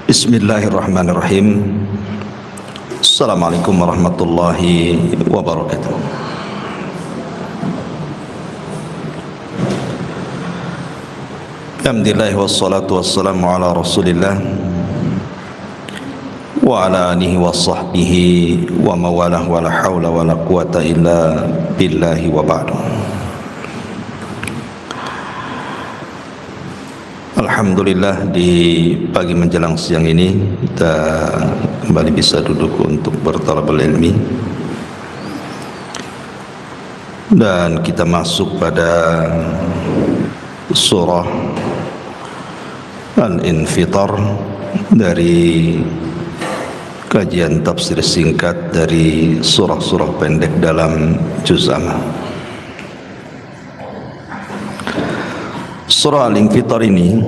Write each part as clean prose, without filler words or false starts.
Bismillahirrahmanirrahim. Assalamualaikum warahmatullahi wabarakatuh. Alhamdulillah wassalatu wassalamu ala Rasulillah wa ala alihi wa sahbihi wa mawalah wa la hawla wa la quwata illa billahi wa ba'du. Alhamdulillah, di pagi menjelang siang ini kita kembali bisa duduk untuk bertalabul ilmi, dan kita masuk pada surah Al-Infitar dari kajian tafsir singkat dari surah-surah pendek dalam juz amma. Surah Al-Infitar ini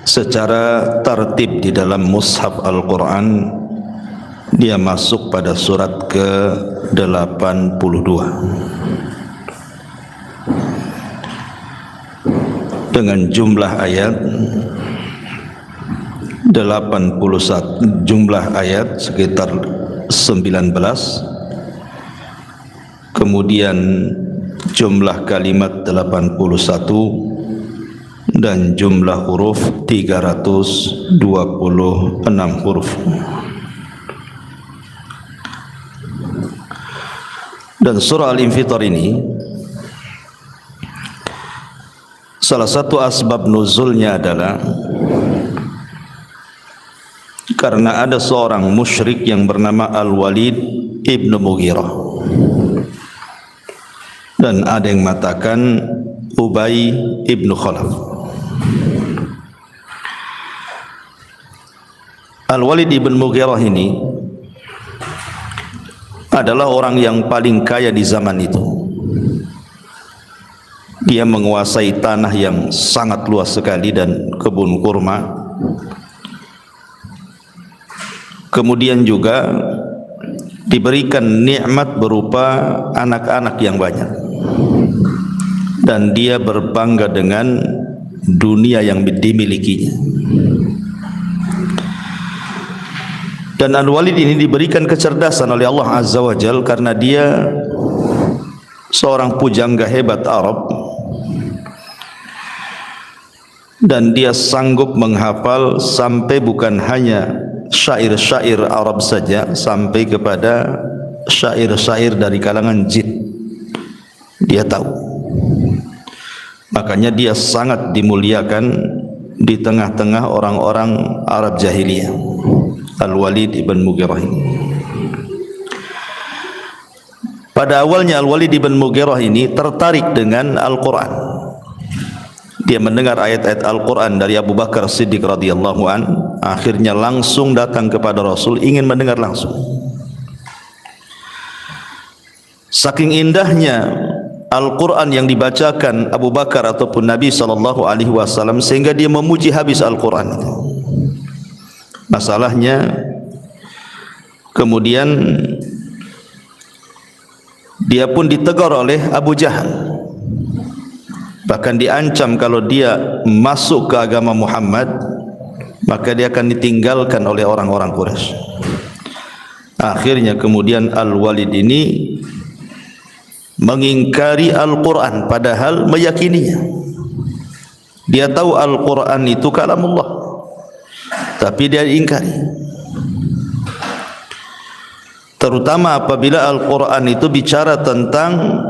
secara tertib di dalam mushaf Al-Quran dia masuk pada surat ke-82 dengan jumlah ayat 81, jumlah ayat sekitar 19, kemudian jumlah kalimat 81 dan jumlah huruf 326 huruf. Dan surah Al-Infitar ini salah satu asbab nuzulnya adalah karena ada seorang musyrik yang bernama Al-Walid ibnu Mughirah, dan ada yang mengatakan Ubay ibnu Khalaf. Al-Walid ibnu Mughirah ini adalah orang yang paling kaya di zaman itu. Dia menguasai tanah yang sangat luas sekali dan kebun kurma. Kemudian juga diberikan nikmat berupa anak-anak yang banyak, dan dia berbangga dengan dunia yang dimilikinya. Dan Al-Walid ini diberikan kecerdasan oleh Allah Azza wa Jal karena dia seorang pujangga hebat Arab, dan dia sanggup menghafal sampai bukan hanya syair-syair Arab saja, sampai kepada syair-syair dari kalangan jin dia tahu. Makanya dia sangat dimuliakan di tengah-tengah orang-orang Arab jahiliyah, Al-Walid ibn Mughirah ini. Pada awalnya Al-Walid ibn Mughirah ini tertarik dengan Al-Quran. Dia mendengar ayat-ayat Al-Quran dari Abu Bakar Siddiq radhiyallahu an, akhirnya langsung datang kepada Rasul ingin mendengar langsung. Saking indahnya Al-Quran yang dibacakan Abu Bakar ataupun Nabi SAW, sehingga dia memuji habis Al-Quran. Masalahnya kemudian dia pun ditegur oleh Abu Jahal, bahkan diancam kalau dia masuk ke agama Muhammad maka dia akan ditinggalkan oleh orang-orang Quraisy. Akhirnya kemudian Al-Walid ini mengingkari Al-Quran padahal meyakininya. Dia tahu Al-Quran itu kalamullah, tapi dia ingkari. Terutama apabila Al-Quran itu bicara tentang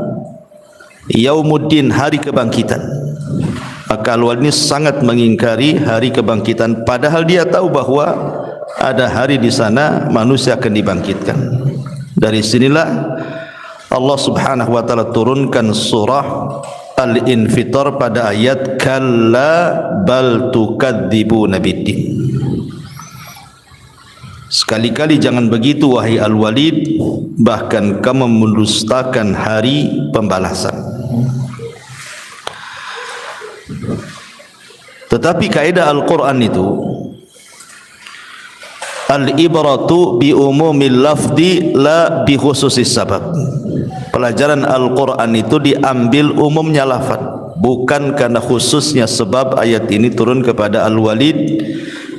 Yaumuddin, hari kebangkitan, maka Al-Walid ini sangat mengingkari hari kebangkitan, padahal dia tahu bahwa ada hari di sana manusia akan dibangkitkan. Dari sinilah Allah Subhanahu wa taala turunkan surah Al-Infitar pada ayat kalla bal tukadzibuna biddin. Sekali-kali jangan begitu wahai Al-Walid, bahkan kamu mendustakan hari pembalasan. Tetapi kaidah Al-Quran itu al-ibratu bi umumil lafzi la bi khususis sabab. Pelajaran Al-Quran itu diambil umumnya lafaz, bukan karena khususnya sebab ayat ini turun kepada Al-Walid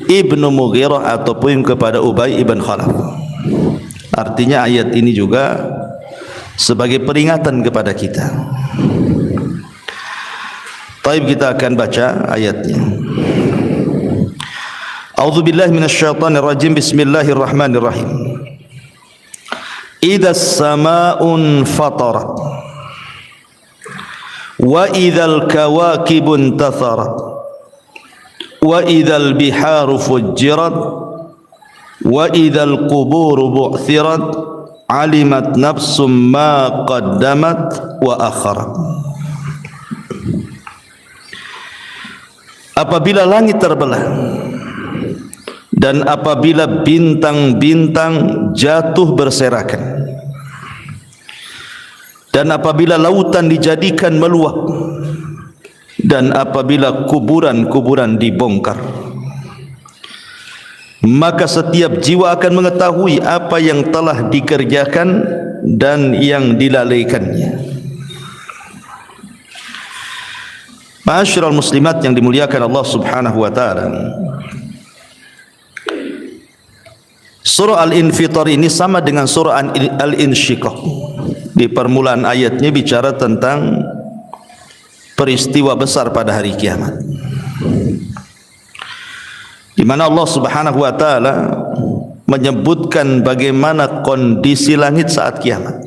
ibnu Mughirah ataupun kepada Ubay ibn Khalaf. Artinya ayat ini juga sebagai peringatan kepada kita. Baik, kita akan baca ayatnya. A'udzubillahi minasyaitonir rajim. Bismillahirrahmanirrahim. Idza as-samaa'un fatarat wa idzal kawakibun tatharat wa idzal biharu fujjirat wa idzal quburu bu'thirat alimat nafsum ma qaddamat wa akharat. Apabila langit terbelah dan apabila bintang-bintang jatuh berserakan dan apabila lautan dijadikan meluap dan apabila kuburan-kuburan dibongkar, maka setiap jiwa akan mengetahui apa yang telah dikerjakan dan yang dilalaikannya. Ma'asyiral muslimat yang dimuliakan Allah Subhanahu wa taala. Surah Al-Infitar ini sama dengan surah Al-Insyiqaq. Di permulaan ayatnya bicara tentang peristiwa besar pada hari kiamat, di mana Allah Subhanahu wa taala menyebutkan bagaimana kondisi langit saat kiamat.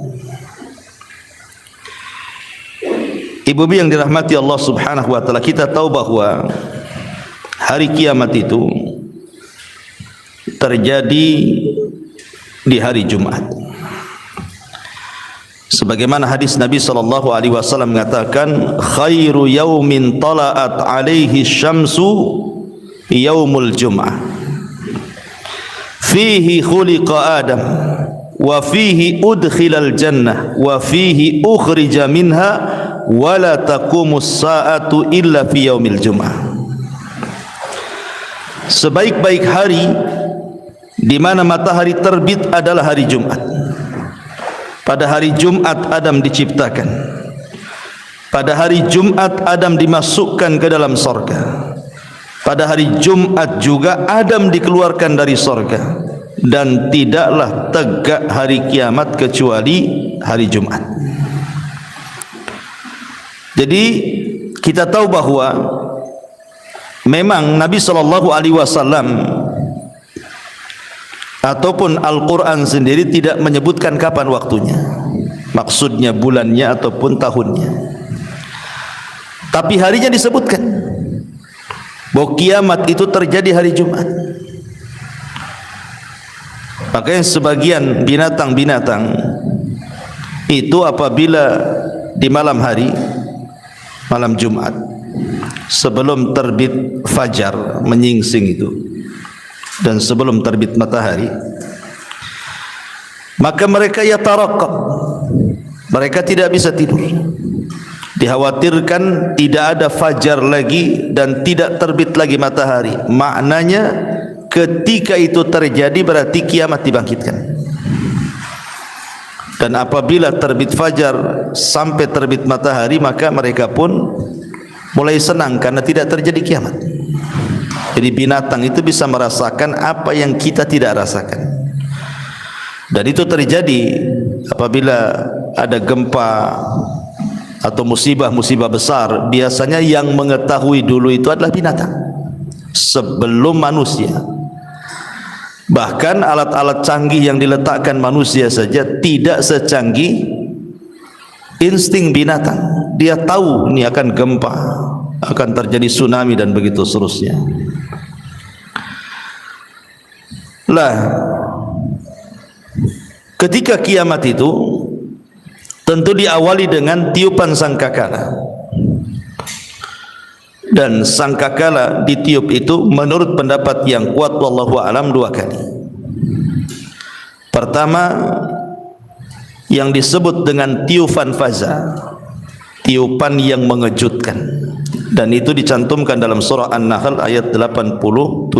Ibu-ibu yang dirahmati Allah Subhanahu wa taala, kita tahu bahwa hari kiamat itu terjadi di hari Jumat. Sebagaimana hadis Nabi sallallahu alaihi wasallam mengatakan, khairu yaumin tala'at alaihi syamsu yaumul jum'ah. Fihi khuliqa Adam wa fihi udkhilal jannah wa fihi ukhrija minha wala taqumus sa'atu illa fi yaumil jum'ah. Sebaik-baik hari di mana matahari terbit adalah hari Jumat. Pada hari Jumat Adam diciptakan. Pada hari Jumat Adam dimasukkan ke dalam sorga. Pada hari Jumat juga Adam dikeluarkan dari sorga. Dan tidaklah tegak hari kiamat kecuali hari Jumat. Jadi kita tahu bahwa memang Nabi SAW ataupun Al-Quran sendiri tidak menyebutkan kapan waktunya, maksudnya bulannya ataupun tahunnya, tapi harinya disebutkan bahwa kiamat itu terjadi hari Jumat. Makanya sebagian binatang-binatang itu apabila di malam hari, malam Jumat, sebelum terbit fajar menyingsing itu dan sebelum terbit matahari, maka mereka yatarakab, mereka tidak bisa tidur. Dikhawatirkan tidak ada fajar lagi dan tidak terbit lagi matahari. Maknanya ketika itu terjadi berarti kiamat dibangkitkan. Dan apabila terbit fajar sampai terbit matahari, maka mereka pun mulai senang karena tidak terjadi kiamat. Jadi binatang itu bisa merasakan apa yang kita tidak rasakan. Dan itu terjadi apabila ada gempa atau musibah-musibah besar. Biasanya yang mengetahui dulu itu adalah binatang sebelum manusia. Bahkan alat-alat canggih yang diletakkan manusia saja tidak secanggih insting binatang. Dia tahu ini akan gempa, akan terjadi tsunami dan begitu seterusnya. Lah, ketika kiamat itu tentu diawali dengan tiupan sangkakala. Dan sangkakala ditiup itu menurut pendapat yang kuat wallahu alam 2 kali. Pertama yang disebut dengan tiupan faza, tiupan yang mengejutkan, dan itu dicantumkan dalam surah An-Nahl ayat 87.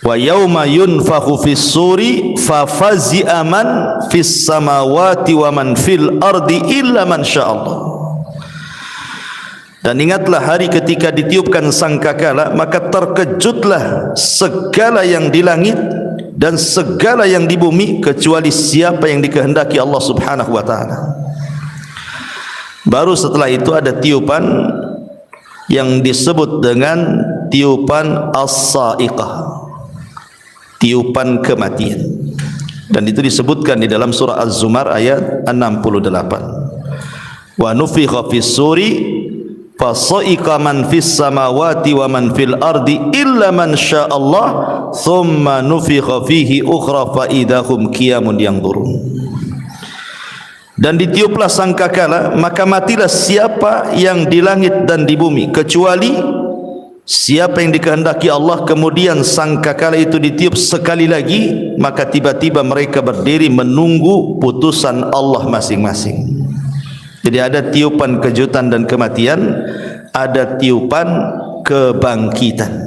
Wa yauma yunfakhu fis suri fa fazi'a man fis samawati wa man fil ardi illa man sya'allah. Dan ingatlah hari ketika ditiupkan sangkakala, maka terkejutlah segala yang di langit dan segala yang di bumi kecuali siapa yang dikehendaki Allah Subhanahu wa taala. Baru setelah itu ada tiupan yang disebut dengan tiupan as-sa'iqah, tiupan kematian. Dan itu disebutkan di dalam surah Az-Zumar ayat 68. Wa nufikha fis suri fasa'iqa man fis samawati wa man fil ardi illa man sya'allah thumma nufikha fihi ukhra fa idahum qiyamun yanzurun. Dan ditiuplah sangkakala, maka matilah siapa yang di langit dan di bumi kecuali siapa yang dikehendaki Allah. Kemudian sangkakala itu ditiup sekali lagi, maka tiba-tiba mereka berdiri menunggu putusan Allah masing-masing. Jadi ada tiupan kejutan dan kematian, ada tiupan kebangkitan.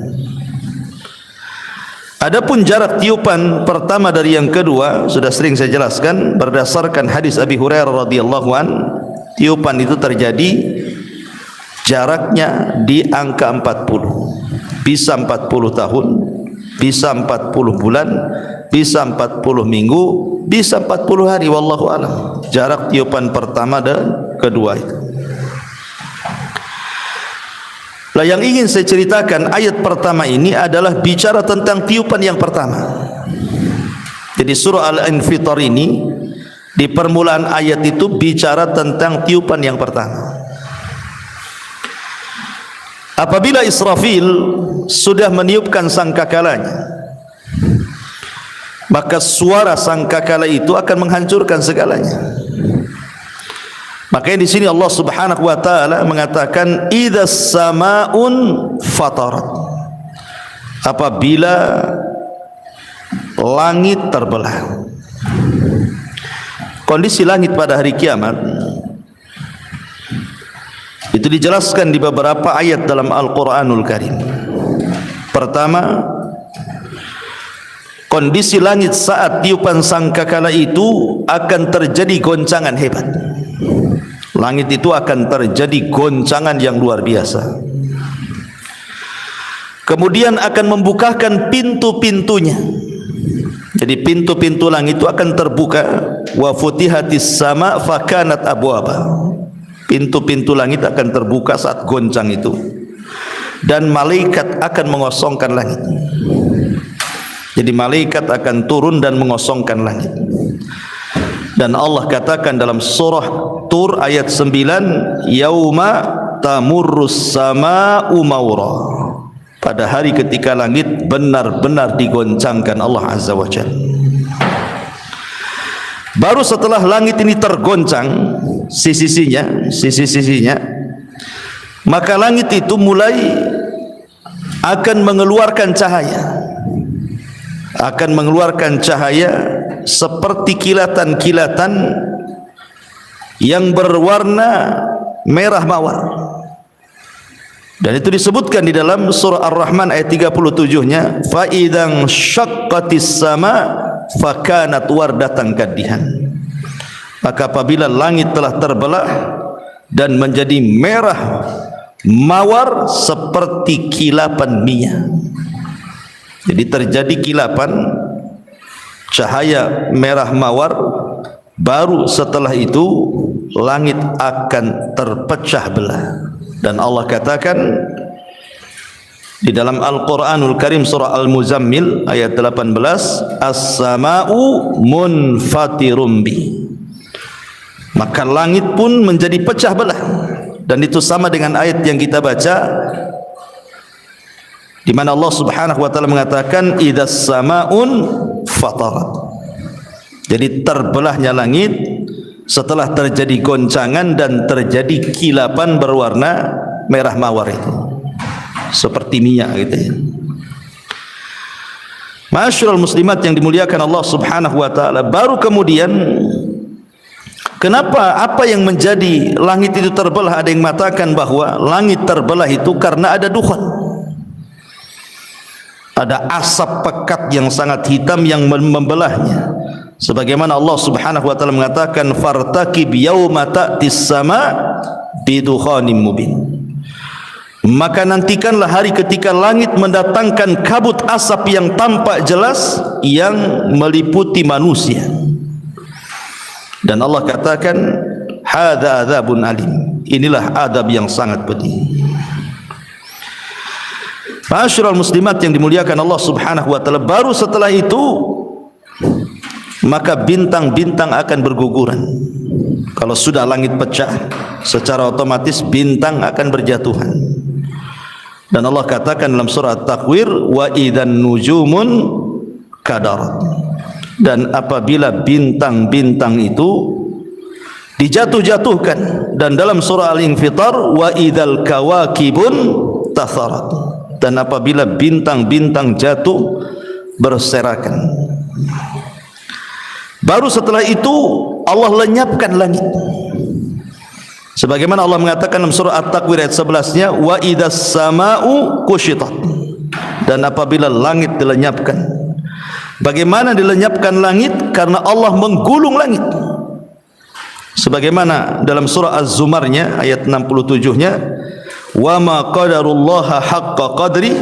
Adapun jarak tiupan pertama dari yang kedua sudah sering saya jelaskan berdasarkan hadis Abi Hurairah radhiyallahu an. Tiupan itu terjadi jaraknya di angka 40. Bisa 40 tahun, bisa 40 bulan, bisa 40 minggu, bisa 40 hari, wallahu a'lam. Jarak tiupan pertama dan kedua itu. Lah yang ingin saya ceritakan, ayat pertama ini adalah bicara tentang tiupan yang pertama. Jadi surah Al-Infitar ini di permulaan ayat itu bicara tentang tiupan yang pertama. Apabila Israfil sudah meniupkan sangkakalanya, maka suara sangkakala itu akan menghancurkan segalanya. Makanya di sini Allah Subhanahu wa taala mengatakan idzas samaun fatarat. Apabila langit terbelah. Kondisi langit pada hari kiamat itu dijelaskan di beberapa ayat dalam Al-Qur'anul Karim. Pertama, kondisi langit saat tiupan sangkakala itu akan terjadi goncangan hebat. Langit itu akan terjadi goncangan yang luar biasa. Kemudian akan membukakan pintu-pintunya. Jadi pintu-pintu langit itu akan terbuka. Wa futihatis sama fakanat abwaba. Pintu-pintu langit akan terbuka saat goncang itu. Dan malaikat akan mengosongkan langit. Jadi malaikat akan turun dan mengosongkan langit. Dan Allah katakan dalam surah Tur ayat 9, yauma tamurrus sama'u maura. Pada hari ketika langit benar-benar digoncangkan Allah Azza wa Jalla. Baru setelah langit ini tergoncang sisi-sisinya, maka langit itu mulai akan mengeluarkan cahaya. Akan mengeluarkan cahaya seperti kilatan-kilatan yang berwarna merah mawar. Dan itu disebutkan di dalam surah Ar-Rahman ayat 37-nya, fa idzan syaqqatis sama fakanat wardatan kadihan. Maka apabila langit telah terbelah dan menjadi merah mawar seperti kilapan minyak. Jadi terjadi kilapan cahaya merah mawar, baru setelah itu langit akan terpecah belah. Dan Allah katakan di dalam Al-Qur'anul Karim surah Al-Muzammil ayat 18, as-sama'u munfatirum bi. Maka langit pun menjadi pecah belah. Dan itu sama dengan ayat yang kita baca di mana Allah Subhanahu wa taala mengatakan idzas sama'un fatarat. Jadi terbelahnya langit setelah terjadi goncangan dan terjadi kilapan berwarna merah mawar itu, seperti minyak gitu ya. Ma'asyiral muslimat yang dimuliakan Allah Subhanahu wa taala, baru kemudian kenapa, apa yang menjadi langit itu terbelah? Ada yang mengatakan bahwa langit terbelah itu karena ada dukhan, ada asap pekat yang sangat hitam yang membelahnya. Sebagaimana Allah Subhanahu wa taala mengatakan fartaqib yauma ta'tis sama bidukhanim mubin. maka nantikanlah hari ketika langit mendatangkan kabut asap yang tampak jelas yang meliputi manusia. Dan Allah katakan, hadza adzabun alim. Inilah adab yang sangat pedih. Ma'asyiral muslimat yang dimuliakan Allah Subhanahu wa taala, baru setelah itu maka bintang-bintang akan berguguran. Kalau sudah langit pecah, secara otomatis bintang akan berjatuhan. Dan Allah katakan dalam surah At-Takwir, wa idzan nujumun kadarat. Dan apabila bintang-bintang itu dijatuh-jatuhkan. Dan dalam surah Al-Infitar, wa idzal kawakibun tatharat. Dan apabila bintang-bintang jatuh berserakan. Baru setelah itu Allah lenyapkan langit. Sebagaimana Allah mengatakan dalam surah At-Takwir ayat 11-nya, wa idzas sama'u kushitat. Dan apabila langit dilenyapkan. Bagaimana dilenyapkan langit? Karena Allah menggulung langit. Sebagaimana dalam surah Az-Zumarnya ayat 67-nya, wa ma qadarullaha haqqa qadri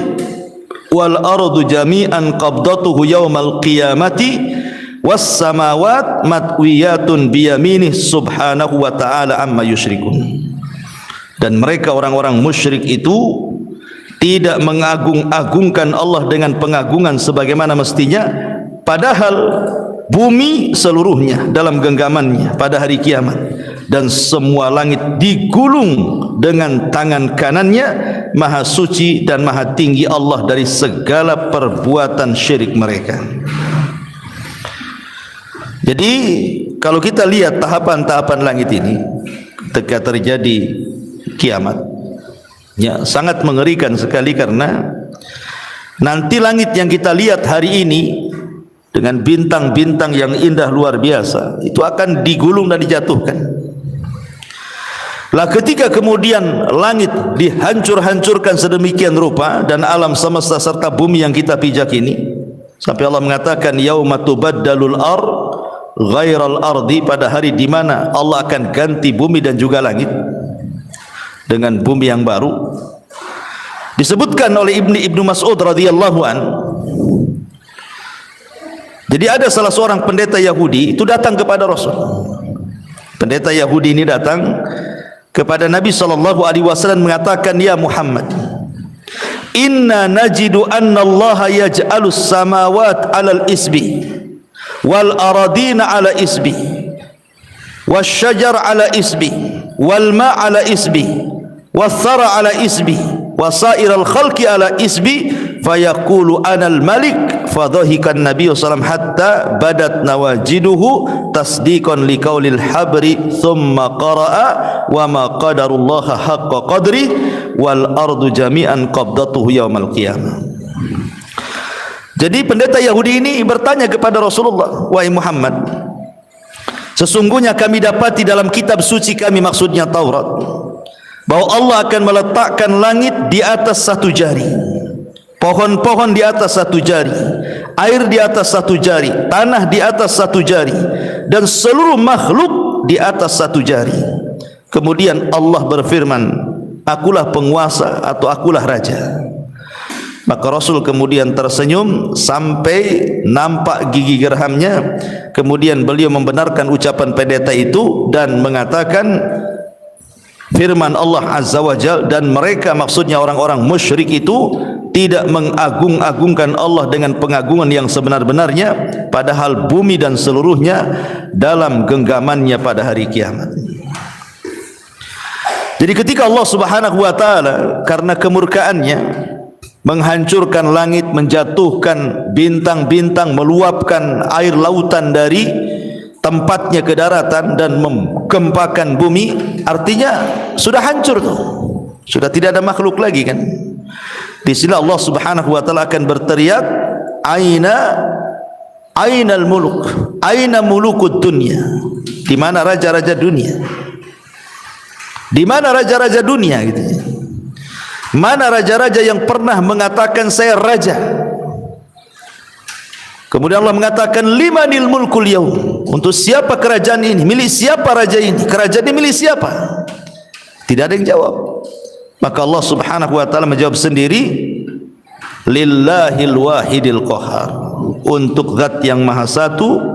wal ardu jami'an qabdatuhu yaumal qiyamati was samawat matwiyatun biyaminih subhanahu wa ta'ala amma yusyrikun. Dan mereka orang-orang musyrik itu tidak mengagung-agungkan Allah dengan pengagungan sebagaimana mestinya, padahal bumi seluruhnya dalam genggamannya pada hari kiamat, dan semua langit digulung dengan tangan kanannya. Maha suci dan maha tinggi Allah dari segala perbuatan syirik mereka. Jadi kalau kita lihat tahapan-tahapan langit ini ketika terjadi kiamat, ya sangat mengerikan sekali, karena nanti langit yang kita lihat hari ini dengan bintang-bintang yang indah luar biasa itu akan digulung dan dijatuhkan. Lah ketika kemudian langit dihancur-hancurkan sedemikian rupa, dan alam semesta serta bumi yang kita pijak ini, sampai Allah mengatakan yauma tubaddalul ardh ghairal ardi, pada hari di mana Allah akan ganti bumi dan juga langit dengan bumi yang baru. Disebutkan oleh Ibnu Mas'ud radhiyallahu an. Jadi ada salah seorang pendeta Yahudi itu datang kepada Rasul. Pendeta Yahudi ini datang kepada Nabi sallallahu alaihi wasallam mengatakan, ya Muhammad, inna najidu anna Allah yaj'alus samawat 'alal isbi wal aradina 'ala isbi wasyajar 'ala isbi wal ma' 'ala isbi wathara 'ala isbi wasairal khalqi 'ala isbi fayaqulu anal malik. Fadhahikan Nabi sallallahu alaihi wasallam hatta badat nawajiduhu tasdiqan liqaulil habri thumma qara'a wa ma qadarullaha haqqa qadri wal ardu jami'an qabdatuhu yaumal qiyamah. Jadi pendeta Yahudi ini bertanya kepada Rasulullah, wahai Muhammad, sesungguhnya kami dapati dalam kitab suci kami, maksudnya Taurat, bahwa Allah akan meletakkan langit di atas satu jari, pohon-pohon di atas satu jari, air di atas satu jari, tanah di atas satu jari, dan seluruh makhluk di atas satu jari. Kemudian Allah berfirman, akulah penguasa atau akulah raja. Maka Rasul kemudian tersenyum sampai nampak gigi gerhamnya. Kemudian beliau membenarkan ucapan pendeta itu dan mengatakan firman Allah Azza wa Jalla, dan mereka, maksudnya orang-orang musyrik itu, tidak mengagung-agungkan Allah dengan pengagungan yang sebenar-benarnya, padahal bumi dan seluruhnya dalam genggamannya pada hari kiamat. Jadi ketika Allah Subhanahu wa taala karena kemurkaannya menghancurkan langit, menjatuhkan bintang-bintang, meluapkan air lautan dari tempatnya ke daratan dan menggempakan bumi, artinya sudah hancur tuh, sudah tidak ada makhluk lagi kan. Di sini Allah Subhanahu wa taala akan berteriak, ainal muluk, aina mulukud dunya, di mana raja-raja dunia, di mana raja-raja dunia gitu. Mana raja-raja yang pernah mengatakan saya raja? Kemudian Allah mengatakan limanil mulkul yaum, untuk siapa kerajaan ini, milik siapa raja ini, kerajaan ini milik siapa? Tidak ada yang jawab. Maka Allah Subhanahu wa taala menjawab sendiri, lillahil wahidil qahar, untuk zat yang maha satu,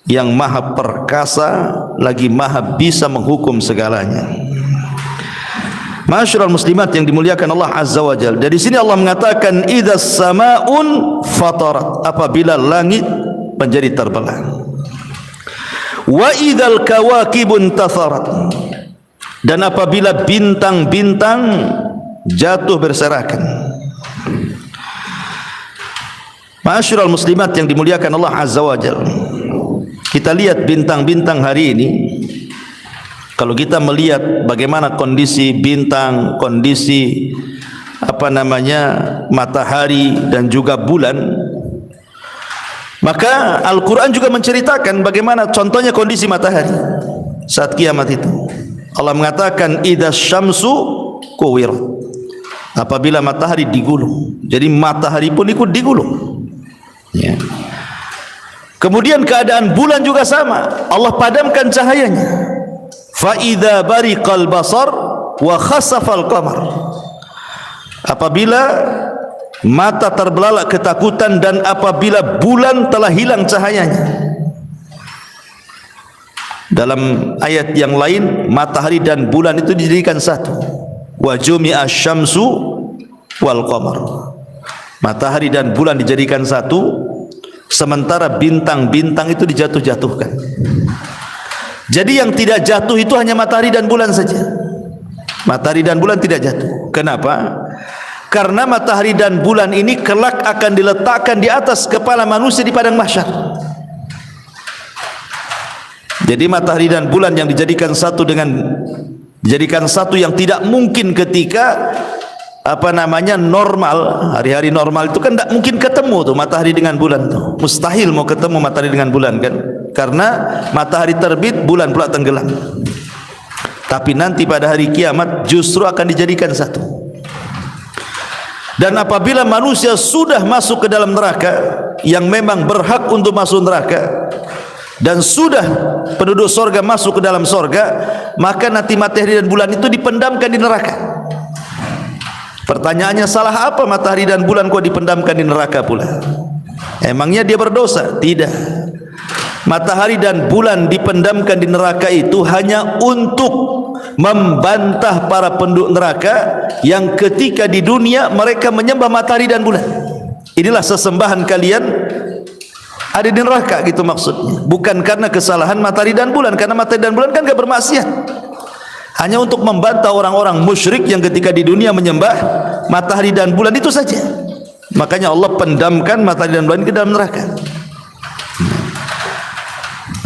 yang maha perkasa, lagi maha bisa menghukum segalanya. Ma'asyiral muslimat yang dimuliakan Allah Azza wa Jalla. Dari sini Allah mengatakan idzas samaun fatarat, apabila langit menjadi terbelah. Wa idzal kawakibun tatharat, dan apabila bintang-bintang jatuh berserakan. Ma'asyiral muslimat yang dimuliakan Allah Azza wa Jalla. Kita lihat bintang-bintang hari ini. Kalau kita melihat bagaimana kondisi bintang, kondisi matahari dan juga bulan, maka Al-Quran juga menceritakan bagaimana contohnya kondisi matahari saat kiamat itu. Allah mengatakan idzas syamsu kuwirat, apabila matahari digulung. Jadi matahari pun ikut digulung, ya. Kemudian keadaan bulan juga sama, Allah padamkan cahayanya. Fa idza bariqal basar wa khasafal qamar, apabila mata terbelalak ketakutan dan apabila bulan telah hilang cahayanya. Dalam ayat yang lain, matahari dan bulan itu dijadikan satu. Wa jumi'a syamsu wal qamar, matahari dan bulan dijadikan satu, sementara bintang-bintang itu dijatuh-jatuhkan. Jadi yang tidak jatuh itu hanya matahari dan bulan saja. Matahari dan bulan tidak jatuh. Kenapa? Karena matahari dan bulan ini kelak akan diletakkan di atas kepala manusia di padang mahsyar. Jadi matahari dan bulan yang dijadikan satu yang tidak mungkin ketika normal, hari-hari normal itu kan tidak mungkin ketemu tuh matahari dengan bulan tuh. Mustahil mau ketemu matahari dengan bulan kan? Karena matahari terbit, bulan pula tenggelam. Tapi nanti pada hari kiamat justru akan dijadikan satu. Dan apabila manusia sudah masuk ke dalam neraka, yang memang berhak untuk masuk neraka, dan sudah penduduk sorga masuk ke dalam sorga, maka nanti matahari dan bulan itu dipendamkan di neraka. Pertanyaannya, salah apa matahari dan bulan kok dipendamkan di neraka pula? Emangnya dia berdosa? Tidak. Matahari dan bulan dipendamkan di neraka itu hanya untuk membantah para penduduk neraka yang ketika di dunia mereka menyembah matahari dan bulan. Inilah sesembahan kalian ada di neraka, gitu maksudnya. Bukan karena kesalahan matahari dan bulan, karena matahari dan bulan kan gak bermaksiat. Hanya untuk membantah orang-orang musyrik yang ketika di dunia menyembah matahari dan bulan itu saja. Makanya Allah pendamkan matahari dan bulan ke dalam neraka.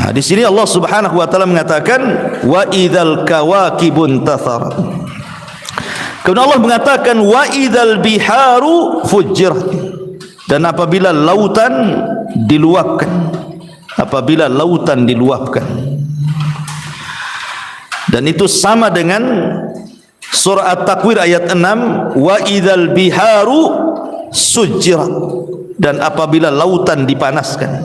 Nah, di sini Allah Subhanahu wa taala mengatakan wa idzal kawakibun tatharat. Kemudian Allah mengatakan wa idzal biharu fujirat, dan apabila lautan diluapkan, apabila lautan diluapkan. Dan itu sama dengan surah At-Takwir ayat 6, wa idzal biharu sujirat, dan apabila lautan dipanaskan.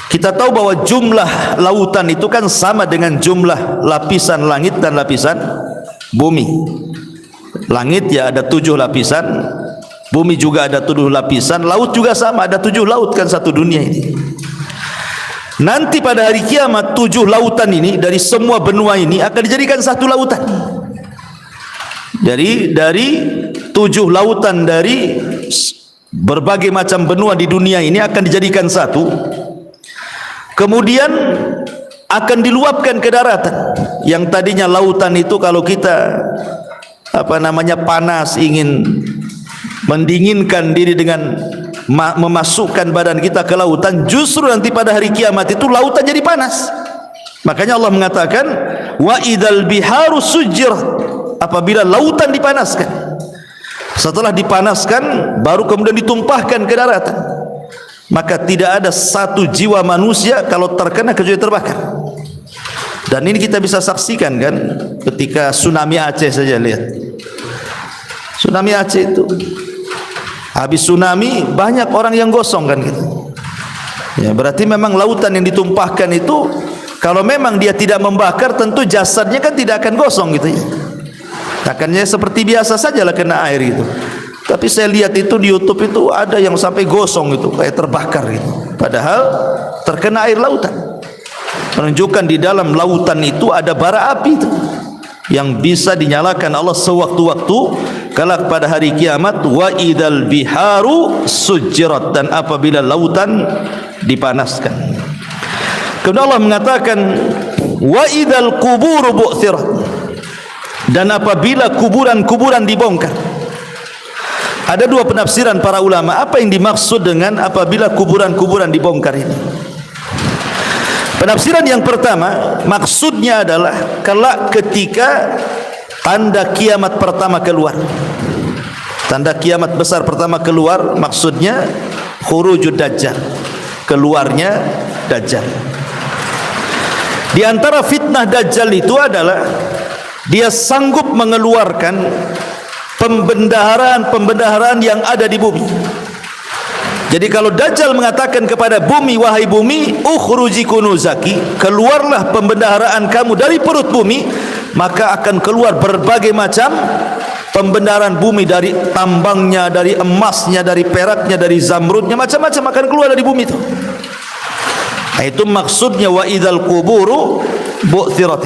Kita tahu bahwa jumlah lautan itu kan sama dengan jumlah lapisan langit dan lapisan bumi. Langit ya ada 7 lapisan, bumi juga ada 7 lapisan, laut juga sama, ada 7 laut kan satu dunia ini. Nanti pada hari kiamat 7 lautan ini dari semua benua ini akan dijadikan satu lautan. Dari 7 lautan dari berbagai macam benua di dunia ini akan dijadikan satu. Kemudian akan diluapkan ke daratan. Yang tadinya lautan itu kalau kita panas, ingin mendinginkan diri dengan memasukkan badan kita ke lautan, justru nanti pada hari kiamat itu lautan jadi panas. Makanya Allah mengatakan wa idzal biharu sujirat, apabila lautan dipanaskan. Setelah dipanaskan baru kemudian ditumpahkan ke daratan. Maka tidak ada satu jiwa manusia kalau terkena kecuali terbakar. Dan ini kita bisa saksikan kan ketika tsunami Aceh saja, lihat. Tsunami Aceh itu habis tsunami banyak orang yang gosong kan gitu. Ya, berarti memang lautan yang ditumpahkan itu kalau memang dia tidak membakar tentu jasadnya kan tidak akan gosong gitu ya. Akannya seperti biasa sajalah kena air itu. Tapi saya lihat itu di YouTube itu ada yang sampai gosong itu, kayak terbakar gitu. Padahal terkena air lautan. Menunjukkan di dalam lautan itu ada bara api itu yang bisa dinyalakan Allah sewaktu-waktu kala pada hari kiamat. Wa idzal biharu sujirat, dan apabila lautan dipanaskan. Kemudian Allah mengatakan wa idzal qubur bu'thirat, dan apabila kuburan-kuburan dibongkar. Ada dua penafsiran para ulama apa yang dimaksud dengan apabila kuburan-kuburan dibongkar ini. Penafsiran yang pertama, maksudnya adalah kelak ketika tanda kiamat pertama keluar. Tanda kiamat besar pertama keluar, maksudnya khurujud dajjal, keluarnya dajjal. Di antara fitnah dajjal itu adalah dia sanggup mengeluarkan pembendaharaan yang ada di bumi. Jadi kalau dajjal mengatakan kepada bumi, wahai bumi, ukhruji kunuzaki, keluarlah pembendaharaan kamu dari perut bumi, maka akan keluar berbagai macam pembendaharaan bumi, dari tambangnya, dari emasnya, dari peraknya, dari zamrudnya, macam-macam akan keluar dari bumi itu. Nah, itu maksudnya wa idzal quburu bu'thirat.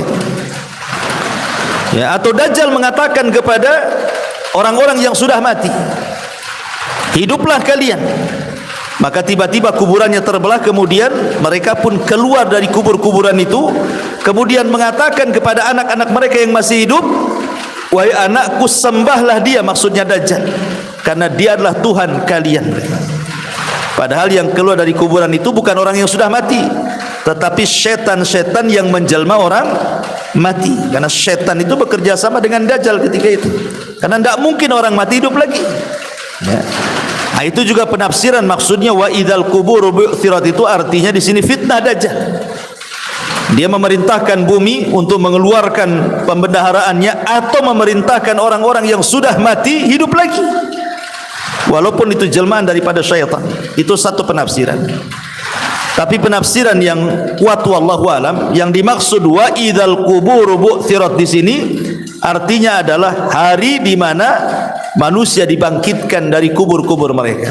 Ya, atau dajjal mengatakan kepada orang-orang yang sudah mati, hiduplah kalian. Maka tiba-tiba kuburannya terbelah, kemudian mereka pun keluar dari kubur-kuburan itu, kemudian mengatakan kepada anak-anak mereka yang masih hidup, wahai anakku, sembahlah dia, maksudnya dajjal, karena dia adalah Tuhan kalian. Padahal yang keluar dari kuburan itu bukan orang yang sudah mati, tetapi setan-setan yang menjelma orang mati. Karena setan itu bekerja sama dengan dajjal ketika itu, karena tidak mungkin orang mati hidup lagi, ya. Nah, itu juga penafsiran, maksudnya wa idzal qubur bu'thirat itu artinya di sini fitnah dajjal. Dia memerintahkan bumi untuk mengeluarkan pembendaharaannya, atau memerintahkan orang-orang yang sudah mati hidup lagi, walaupun itu jelmaan daripada syaitan. Itu satu penafsiran. Tapi penafsiran yang kuat wallahu alam, yang dimaksud wa idzal qubur bu'thirat di sini artinya adalah hari di mana manusia dibangkitkan dari kubur-kubur mereka.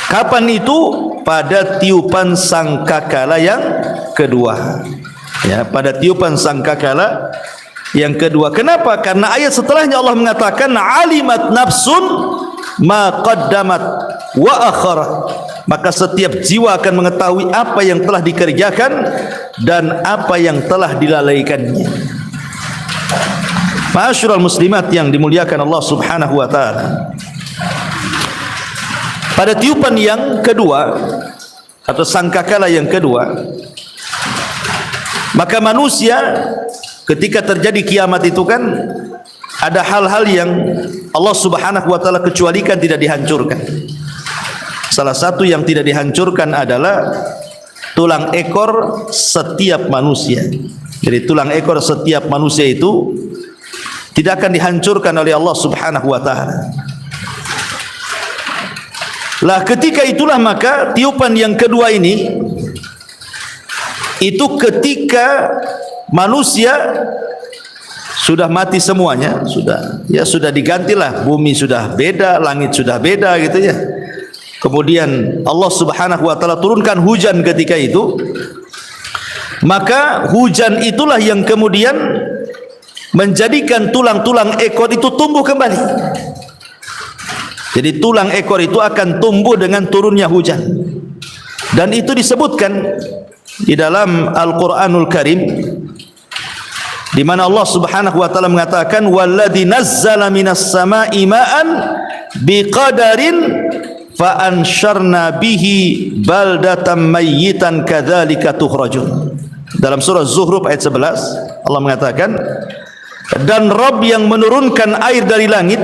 Kapan itu? Pada tiupan sangkakala yang kedua. Ya, pada tiupan sangkakala yang kedua. Kenapa? Karena ayat setelahnya Allah mengatakan alimat nafsun ma qaddamat wa akharat. Maka setiap jiwa akan mengetahui apa yang telah dikerjakan dan apa yang telah dilalaikannya. Ma'asyiral muslimat yang dimuliakan Allah Subhanahu wa taala. Pada tiupan yang kedua atau sangkakala yang kedua, maka manusia ketika terjadi kiamat itu kan ada hal-hal yang Allah Subhanahu wa taala kecualikan, tidak dihancurkan. Salah satu yang tidak dihancurkan adalah tulang ekor setiap manusia. Jadi tulang ekor setiap manusia itu tidak akan dihancurkan oleh Allah Subhanahu wa taala. Lah ketika itulah maka tiupan yang kedua ini itu ketika manusia sudah mati semuanya, sudah digantilah, bumi sudah beda, langit sudah beda gitu ya. Kemudian Allah Subhanahu wa taala turunkan hujan ketika itu. Maka hujan itulah yang kemudian menjadikan tulang-tulang ekor itu tumbuh kembali. Jadi tulang ekor itu akan tumbuh dengan turunnya hujan. Dan itu disebutkan di dalam Al-Qur'anul Karim, di mana Allah Subhanahu wa taala mengatakan walladzi nazzala minas samaa'i ma'an biqadarin fa ansyarna bihi baldatan mayyitan kadzalika tukhrajun. Dalam surah Zuhruf ayat 11 Allah mengatakan, dan Rabb yang menurunkan air dari langit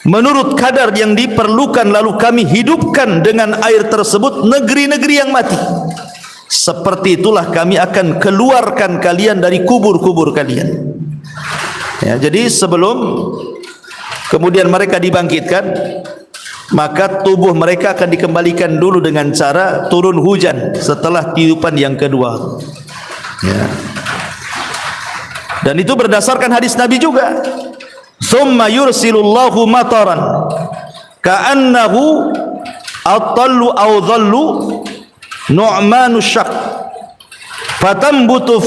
menurut kadar yang diperlukan, lalu kami hidupkan dengan air tersebut negeri-negeri yang mati. Seperti itulah kami akan keluarkan kalian dari kubur-kubur kalian. Ya, jadi sebelum kemudian mereka dibangkitkan, maka tubuh mereka akan dikembalikan dulu dengan cara turun hujan setelah tiupan yang kedua. Ya. Dan itu berdasarkan hadis Nabi juga. Thumma yursilullahu mataran ka'annahu atallu aw dhallu nu'manu syak fatambutu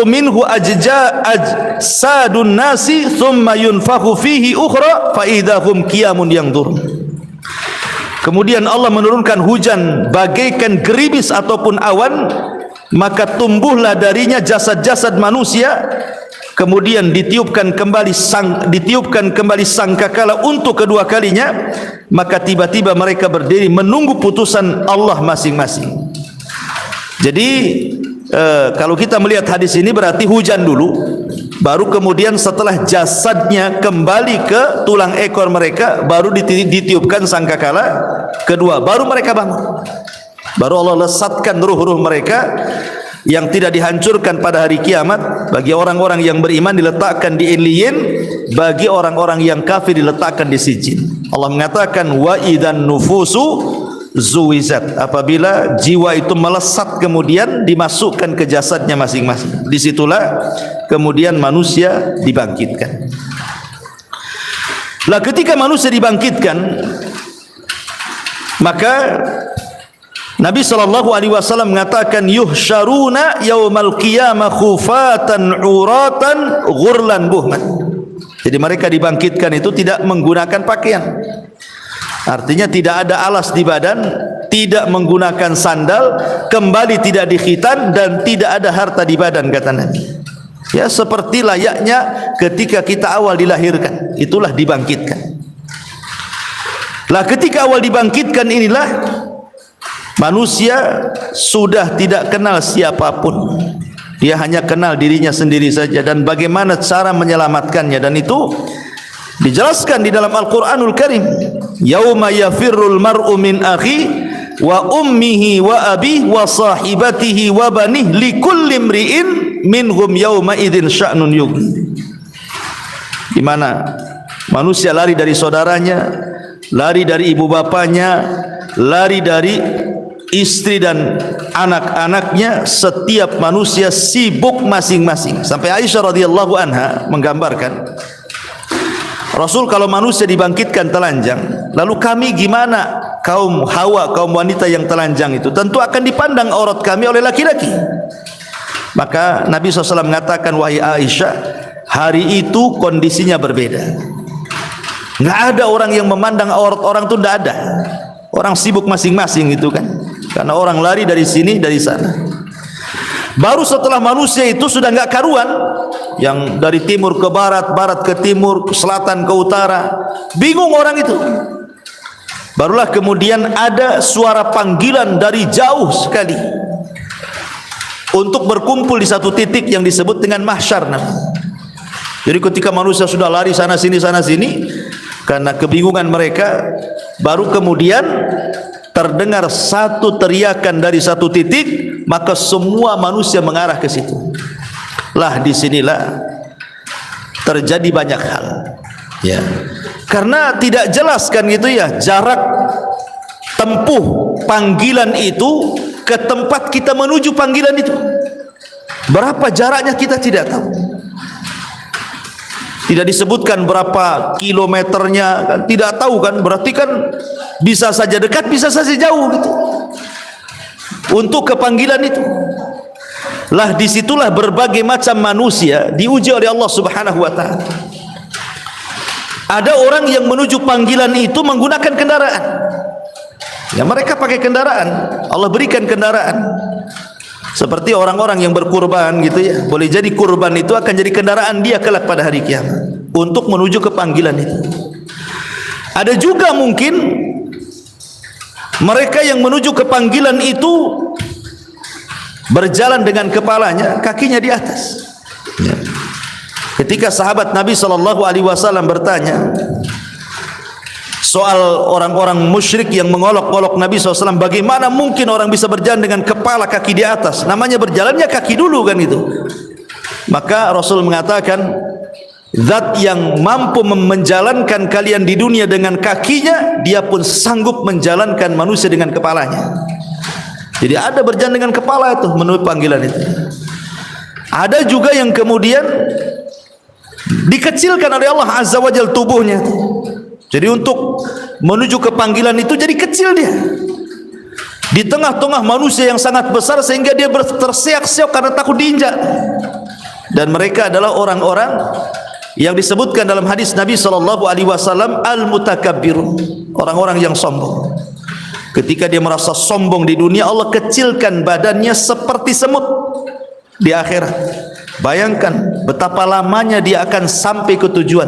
minhu ajsadun nasi thumma yunfakhu fihi ukhra fa idahum qiyamun yanzurun. Kemudian Allah menurunkan hujan bagaikan gerimis ataupun awan, maka tumbuhlah darinya jasad-jasad manusia. Kemudian ditiupkan kembali sangkakala untuk kedua kalinya, maka tiba-tiba mereka berdiri menunggu putusan Allah masing-masing. Jadi kalau kita melihat hadis ini berarti hujan dulu, baru kemudian setelah jasadnya kembali ke tulang ekor mereka, baru ditiupkan sangkakala kedua, baru mereka bangun. Baru Allah lesatkan ruh-ruh mereka yang tidak dihancurkan pada hari kiamat. Bagi orang-orang yang beriman diletakkan di Illiyin, bagi orang-orang yang kafir diletakkan di Sijjin. Allah mengatakan wa idzan nufusu zuwizat, apabila jiwa itu melesat kemudian dimasukkan ke jasadnya masing-masing, disitulah kemudian manusia dibangkitkan. Lah ketika manusia dibangkitkan, maka Nabi SAW mengatakan yuhsyaruna yaumal qiyamah khufatan uratan ghurlan buhman. Jadi mereka dibangkitkan itu tidak menggunakan pakaian, artinya tidak ada alas di badan, tidak menggunakan sandal, kembali tidak dikhitan, dan tidak ada harta di badan, kata Nabi. Ya, seperti layaknya ketika kita awal dilahirkan, itulah dibangkitkan. Lah ketika awal dibangkitkan inilah manusia sudah tidak kenal siapapun, dia hanya kenal dirinya sendiri saja dan bagaimana cara menyelamatkannya. Dan itu dijelaskan di dalam Al-Quranul Karim, yauma yafirrul mar'u min akhi wa ummihi wa abihi wa sahibatihi wa banih likulli imri'in minhum yauma idzin sya'nun yughni. Di mana manusia lari dari saudaranya, lari dari ibu bapanya, lari dari istri dan anak-anaknya. Setiap manusia sibuk masing-masing. Sampai Aisyah radhiyallahu anha menggambarkan, Rasul kalau manusia dibangkitkan telanjang, lalu kami gimana? Kaum Hawa, kaum wanita yang telanjang itu tentu akan dipandang aurat kami oleh laki-laki. Maka Nabi SAW mengatakan, wahai Aisyah, hari itu kondisinya berbeda. Nggak ada orang yang memandang aurat orang itu, tidak ada. Orang sibuk masing-masing itu kan, karena orang lari dari sini dari sana. Baru setelah manusia itu sudah nggak karuan, yang dari timur ke barat, barat ke timur, ke selatan ke utara, bingung orang itu. Barulah kemudian ada suara panggilan dari jauh sekali untuk berkumpul di satu titik yang disebut dengan mahsyar. Jadi ketika manusia sudah lari sana sini karena kebingungan mereka, baru kemudian terdengar satu teriakan dari satu titik, maka semua manusia mengarah ke situ. Lah disinilah terjadi banyak hal, ya, karena tidak jelas kan gitu ya, jarak tempuh panggilan itu ke tempat kita menuju panggilan itu. Berapa jaraknya kita tidak tahu. Tidak disebutkan berapa kilometernya, kan tidak tahu kan, berarti kan bisa saja dekat, bisa saja jauh gitu. Untuk ke panggilan itu. Lah disitulah berbagai macam manusia diuji oleh Allah Subhanahu wa ta'ala. Ada orang yang menuju panggilan itu menggunakan kendaraan. Ya, mereka pakai kendaraan, Allah berikan kendaraan. Seperti orang-orang yang berkurban gitu ya, boleh jadi kurban itu akan jadi kendaraan dia kelak pada hari kiamat untuk menuju ke panggilan itu. Ada juga mungkin mereka yang menuju ke panggilan itu berjalan dengan kepalanya, kakinya di atas. Ya. Ketika sahabat Nabi SAW bertanya soal orang-orang musyrik yang mengolok-olok Nabi SAW, bagaimana mungkin orang bisa berjalan dengan kepala kaki di atas? Namanya berjalannya kaki dulu kan itu. Maka Rasul mengatakan, zat yang mampu menjalankan kalian di dunia dengan kakinya, dia pun sanggup menjalankan manusia dengan kepalanya. Jadi ada berjalan dengan kepala itu menuju panggilan itu. Ada juga yang kemudian dikecilkan oleh Allah Azza wa Jalla tubuhnya. Jadi untuk menuju ke panggilan itu jadi kecil dia. Di tengah-tengah manusia yang sangat besar sehingga dia terseok-seok karena takut diinjak. Dan mereka adalah orang-orang yang disebutkan dalam hadis Nabi SAW, al-mutakabbirun, orang-orang yang sombong. Ketika dia merasa sombong di dunia, Allah kecilkan badannya seperti semut di akhirat. Bayangkan betapa lamanya dia akan sampai ke tujuan.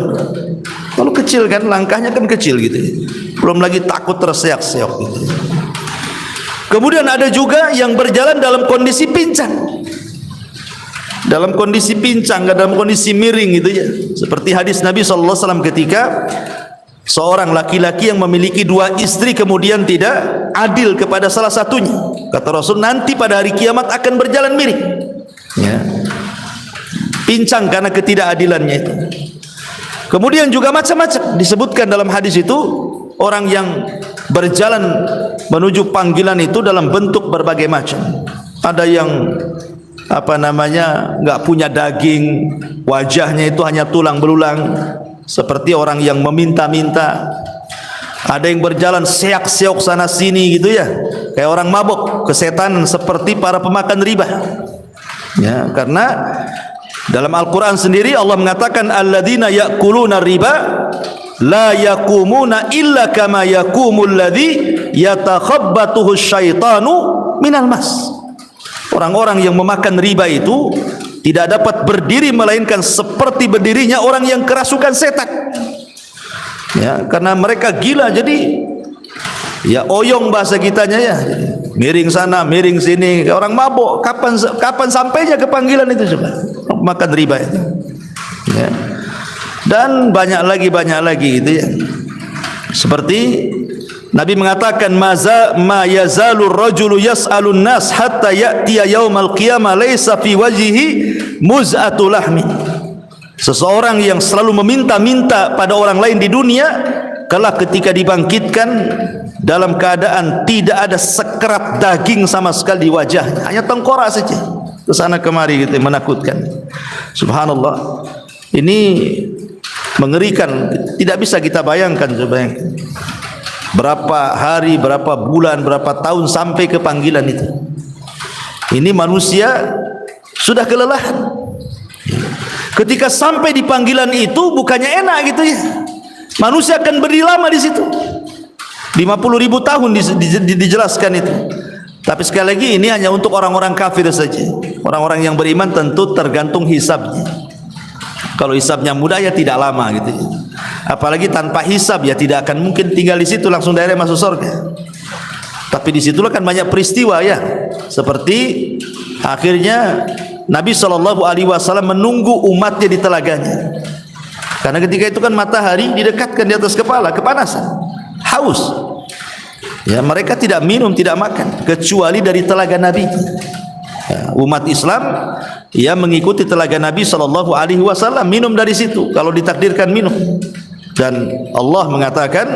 Kalau kecil kan, langkahnya kan kecil gitu, belum lagi takut terseok-seok gitu. Kemudian ada juga yang berjalan dalam kondisi pincang, dalam kondisi pincang, dalam kondisi miring gitu ya. Seperti hadis Nabi SAW ketika seorang laki-laki yang memiliki dua istri kemudian tidak adil kepada salah satunya, kata Rasul, nanti pada hari kiamat akan berjalan miring ya. Pincang karena ketidakadilannya itu. Kemudian juga macam-macam disebutkan dalam hadis itu, orang yang berjalan menuju panggilan itu dalam bentuk berbagai macam. Ada yang enggak punya daging, wajahnya itu hanya tulang belulang seperti orang yang meminta-minta. Ada yang berjalan seak-seok sana sini gitu ya, kayak orang mabuk, kesetanan, seperti para pemakan riba ya. Karena dalam Al-Quran sendiri Allah mengatakan, alladzina ya'kuluna riba la yaqumuna illa kama yaqumul ladzi yatakhabbatuhu syaitanu minal mas. Orang-orang yang memakan riba itu tidak dapat berdiri melainkan seperti berdirinya orang yang kerasukan setan ya, karena mereka gila. Jadi ya oyong bahasa kitanya ya, miring sana miring sini, orang mabuk. Kapan sampainya ke panggilan itu coba, makan riba itu ya. Dan banyak lagi itu ya. Seperti Nabi mengatakan, ma yazalur rajulu yas'alun nas hatta ya'tiya yaumal qiyamah laisa fi wajhihi muz'atu lahmi. Seseorang yang selalu meminta-minta pada orang lain di dunia, kelak ketika dibangkitkan dalam keadaan tidak ada sekerat daging sama sekali di wajahnya, hanya tengkorak saja ke sana kemari gitu, menakutkan. Subhanallah, ini mengerikan, tidak bisa kita bayangkan. Coba berapa hari, berapa bulan, berapa tahun sampai ke panggilan itu. Ini manusia sudah kelelahan. Ketika sampai di panggilan itu bukannya enak gitu ya, manusia akan berdiri lama di situ, 50.000 tahun dijelaskan itu. Tapi sekali lagi ini hanya untuk orang-orang kafir saja. Orang-orang yang beriman tentu tergantung hisabnya. Kalau hisabnya mudah ya tidak lama gitu. Apalagi tanpa hisab ya tidak akan mungkin tinggal di situ langsung direct masuk surga. Tapi disitulah kan banyak peristiwa ya. Seperti akhirnya Nabi SAW menunggu umatnya di telaganya. Karena ketika itu kan matahari didekatkan di atas kepala, kepanasan, haus. Ya, mereka tidak minum, tidak makan kecuali dari telaga Nabi. Ya, umat Islam ia mengikuti telaga Nabi SAW, minum dari situ kalau ditakdirkan minum. Dan Allah mengatakan,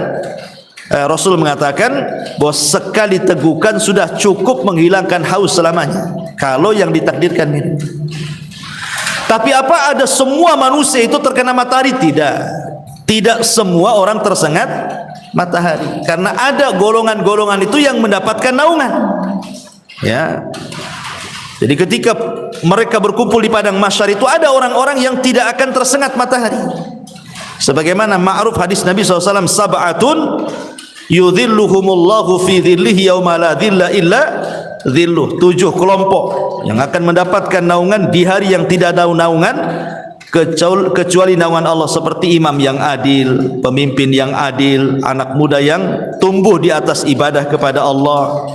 Rasul mengatakan bahwa sekali tegukan sudah cukup menghilangkan haus selamanya kalau yang ditakdirkan minum. Tapi apa ada semua manusia itu terkena matahari? Tidak semua orang tersengat matahari, karena ada golongan-golongan itu yang mendapatkan naungan ya. Jadi ketika mereka berkumpul di padang mahsyar itu ada orang-orang yang tidak akan tersengat matahari. Sebagaimana ma'ruf hadis Nabi SAW, sab'atun yudhilluhumullahu fi dhillihi yawma la dhilla illa dhilluh. 7 kelompok yang akan mendapatkan naungan di hari yang tidak ada naungan kecuali naungan Allah, seperti imam yang adil, pemimpin yang adil, anak muda yang tumbuh di atas ibadah kepada Allah,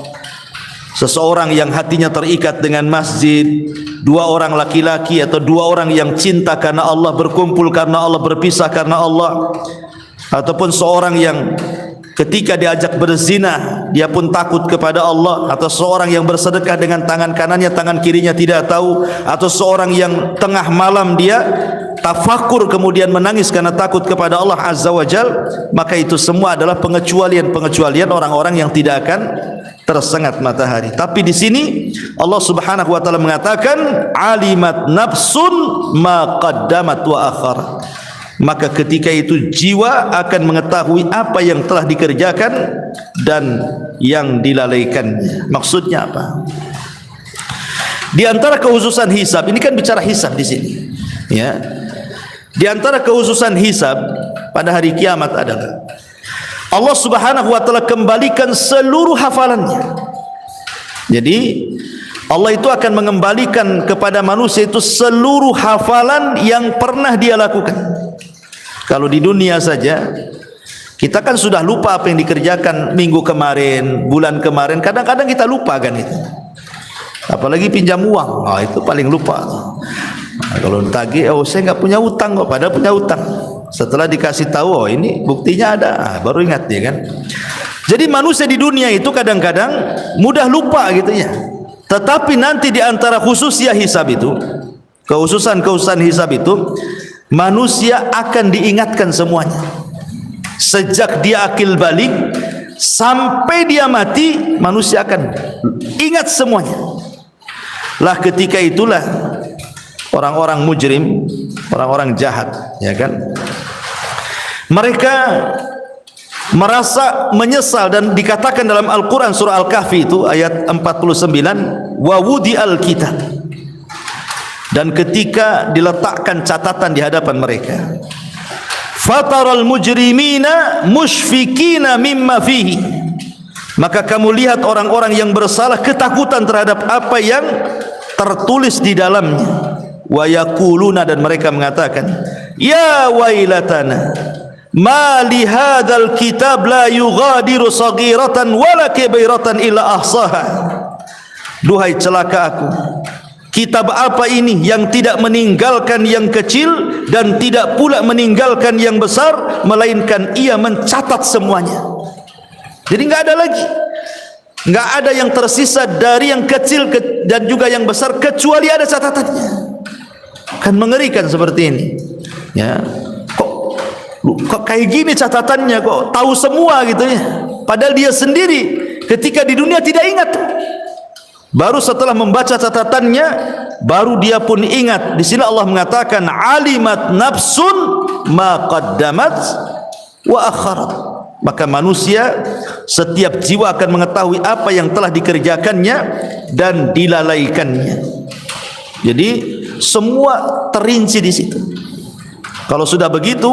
seseorang yang hatinya terikat dengan masjid, 2 orang laki-laki atau 2 orang yang cinta karena Allah, berkumpul karena Allah, berpisah karena Allah, ataupun seorang yang ketika diajak berzina dia pun takut kepada Allah, atau seorang yang bersedekah dengan tangan kanannya, tangan kirinya tidak tahu, atau seorang yang tengah malam dia tafakur kemudian menangis karena takut kepada Allah Azza wa Jal, maka itu semua adalah pengecualian orang-orang yang tidak akan tersengat matahari. Tapi di sini Allah Subhanahu wa taala mengatakan alimat nafsun ma qaddamat wa akharat. Maka ketika itu jiwa akan mengetahui apa yang telah dikerjakan dan yang dilalaikannya. Maksudnya apa? Di antara kekhususan hisab, ini kan bicara hisab di sini, ya. Di antara kekhususan hisab pada hari kiamat adalah Allah Subhanahu wa taala kembalikan seluruh hafalannya. Jadi Allah itu akan mengembalikan kepada manusia itu seluruh hafalan yang pernah dia lakukan. Kalau di dunia saja kita kan sudah lupa apa yang dikerjakan minggu kemarin, bulan kemarin. Kadang-kadang kita lupa kan itu. Apalagi pinjam uang, itu paling lupa. Nah, kalau tagih, saya nggak punya utang kok, padahal punya utang. Setelah dikasih tahu, ini buktinya ada, baru ingat dia kan. Jadi manusia di dunia itu kadang-kadang mudah lupa gitu ya. Tetapi nanti di antara khususnya hisab itu, kekhususan hisab itu, manusia akan diingatkan semuanya. Sejak dia akil balik sampai dia mati, manusia akan ingat semuanya. Lah ketika itulah orang-orang mujrim, orang-orang jahat, ya kan, mereka merasa menyesal, dan dikatakan dalam Al-Quran surah Al-Kahfi itu ayat 49, wa wudi al-kitab, dan ketika diletakkan catatan di hadapan mereka, fataral mujrimina mushfikina mimma fihi, maka kamu lihat orang-orang yang bersalah ketakutan terhadap apa yang tertulis di dalamnya. Wa yaquluna, dan mereka mengatakan, ya wailatana ma li hadzal kitab la yughadiru saghiratan wala kabiratan illa ahsaha. Duhai celaka aku, kitab apa ini yang tidak meninggalkan yang kecil dan tidak pula meninggalkan yang besar, melainkan ia mencatat semuanya. Jadi enggak ada lagi, enggak ada yang tersisa dari yang kecil dan juga yang besar kecuali ada catatannya. Kan mengerikan seperti ini, ya. Kok kayak gini catatannya, kok tahu semua gitu ya, padahal dia sendiri ketika di dunia tidak ingat. Baru setelah membaca catatannya, baru dia pun ingat. Di sini Allah mengatakan alimat nafsun ma qaddamat wa akharat. Maka manusia, setiap jiwa akan mengetahui apa yang telah dikerjakannya dan dilalaikannya. Jadi semua terinci di situ. Kalau sudah begitu,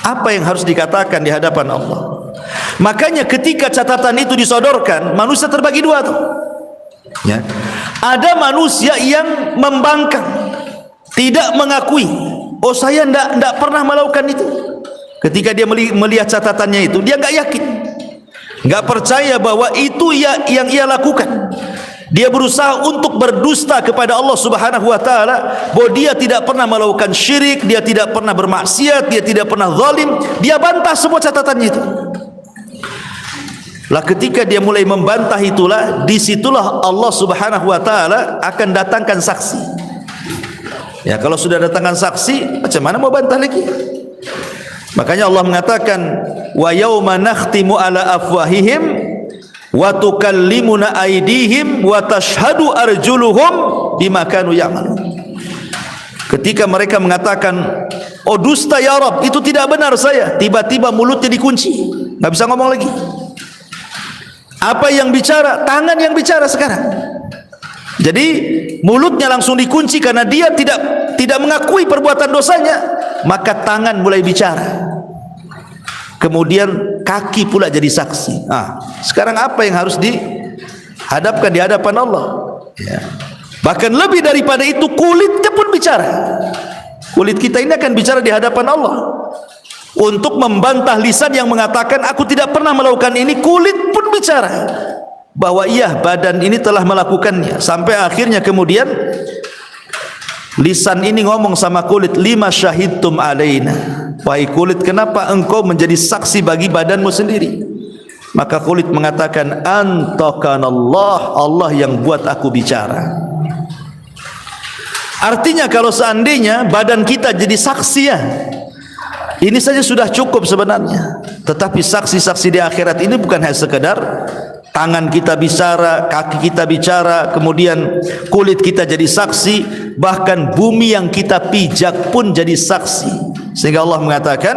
apa yang harus dikatakan di hadapan Allah? Makanya ketika catatan itu disodorkan, manusia terbagi dua tuh. Ya. Ada manusia yang membangkang, tidak mengakui, oh saya tidak pernah melakukan itu. Ketika dia melihat catatannya itu, dia nggak yakin, nggak percaya bahwa itu yang ia lakukan. Dia berusaha untuk berdusta kepada Allah Subhanahu wa taala, bahwa dia tidak pernah melakukan syirik, dia tidak pernah bermaksiat, dia tidak pernah zalim. Dia bantah semua catatannya itu. Lah ketika dia mulai membantah itulah, disitulah Allah Subhanahu wa taala akan datangkan saksi. Ya, kalau sudah datangkan saksi, macam mana mau bantah lagi? Makanya Allah mengatakan, wa yauma nakhtimu ala afwahihim wa tukallimuna aydihim wa tashhadu arjuluhum bima kanu ya'malun. Ketika mereka mengatakan, oh dusta ya Rabb, itu tidak benar saya, tiba-tiba mulutnya dikunci, nggak bisa ngomong lagi. Apa yang bicara? Tangan yang bicara sekarang. Jadi mulutnya langsung dikunci karena dia tidak mengakui perbuatan dosanya, maka tangan mulai bicara. Kemudian kaki pula jadi saksi. Sekarang apa yang harus dihadapkan di hadapan Allah? Ya. Bahkan lebih daripada itu, kulitnya pun bicara. Kulit kita ini akan bicara di hadapan Allah untuk membantah lisan yang mengatakan aku tidak pernah melakukan ini. Kulit pun bicara bahwa iya, badan ini telah melakukannya. Sampai akhirnya kemudian lisan ini ngomong sama kulit, lima syahidtum alaina, wahai kulit, kenapa engkau menjadi saksi bagi badanmu sendiri? Maka kulit mengatakan, antakanallah, Allah yang buat aku bicara. Artinya kalau seandainya badan kita jadi saksi, ya, ini saja sudah cukup sebenarnya. Tetapi saksi-saksi di akhirat ini bukan hanya sekedar tangan kita bicara, kaki kita bicara, kemudian kulit kita jadi saksi, bahkan bumi yang kita pijak pun jadi saksi. Sehingga Allah mengatakan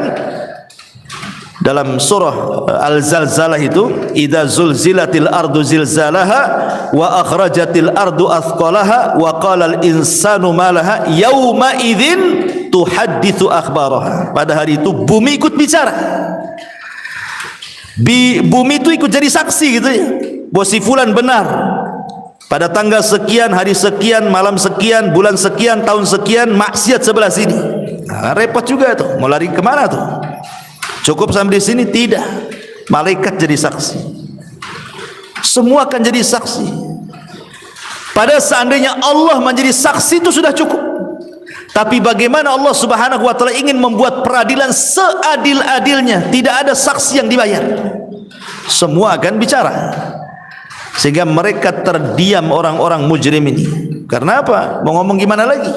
dalam surah Al-Zalzalah itu, idza zulzilatil ardu zilzalaha wa akhrajatil ardu athqalaha wa qala al-insanu ma laha yauma idzin tuhadditsu akhbaraha. Pada hari itu bumi ikut bicara. Bumi itu ikut jadi saksi gitu ya. Bahwa si fulan benar. Pada tanggal sekian, hari sekian, malam sekian, bulan sekian, tahun sekian, maksiat sebelah sini. Nah, repot juga tuh. Mau lari kemana tuh? Cukup sampai di sini? Tidak. Malaikat jadi saksi. Semua akan jadi saksi. Pada seandainya Allah menjadi saksi itu sudah cukup. Tapi bagaimana Allah Subhanahu wa taala ingin membuat peradilan seadil-adilnya, tidak ada saksi yang dibayar. Semua akan bicara. Sehingga mereka terdiam orang-orang mujrim ini. Karena apa? Mau ngomong gimana lagi?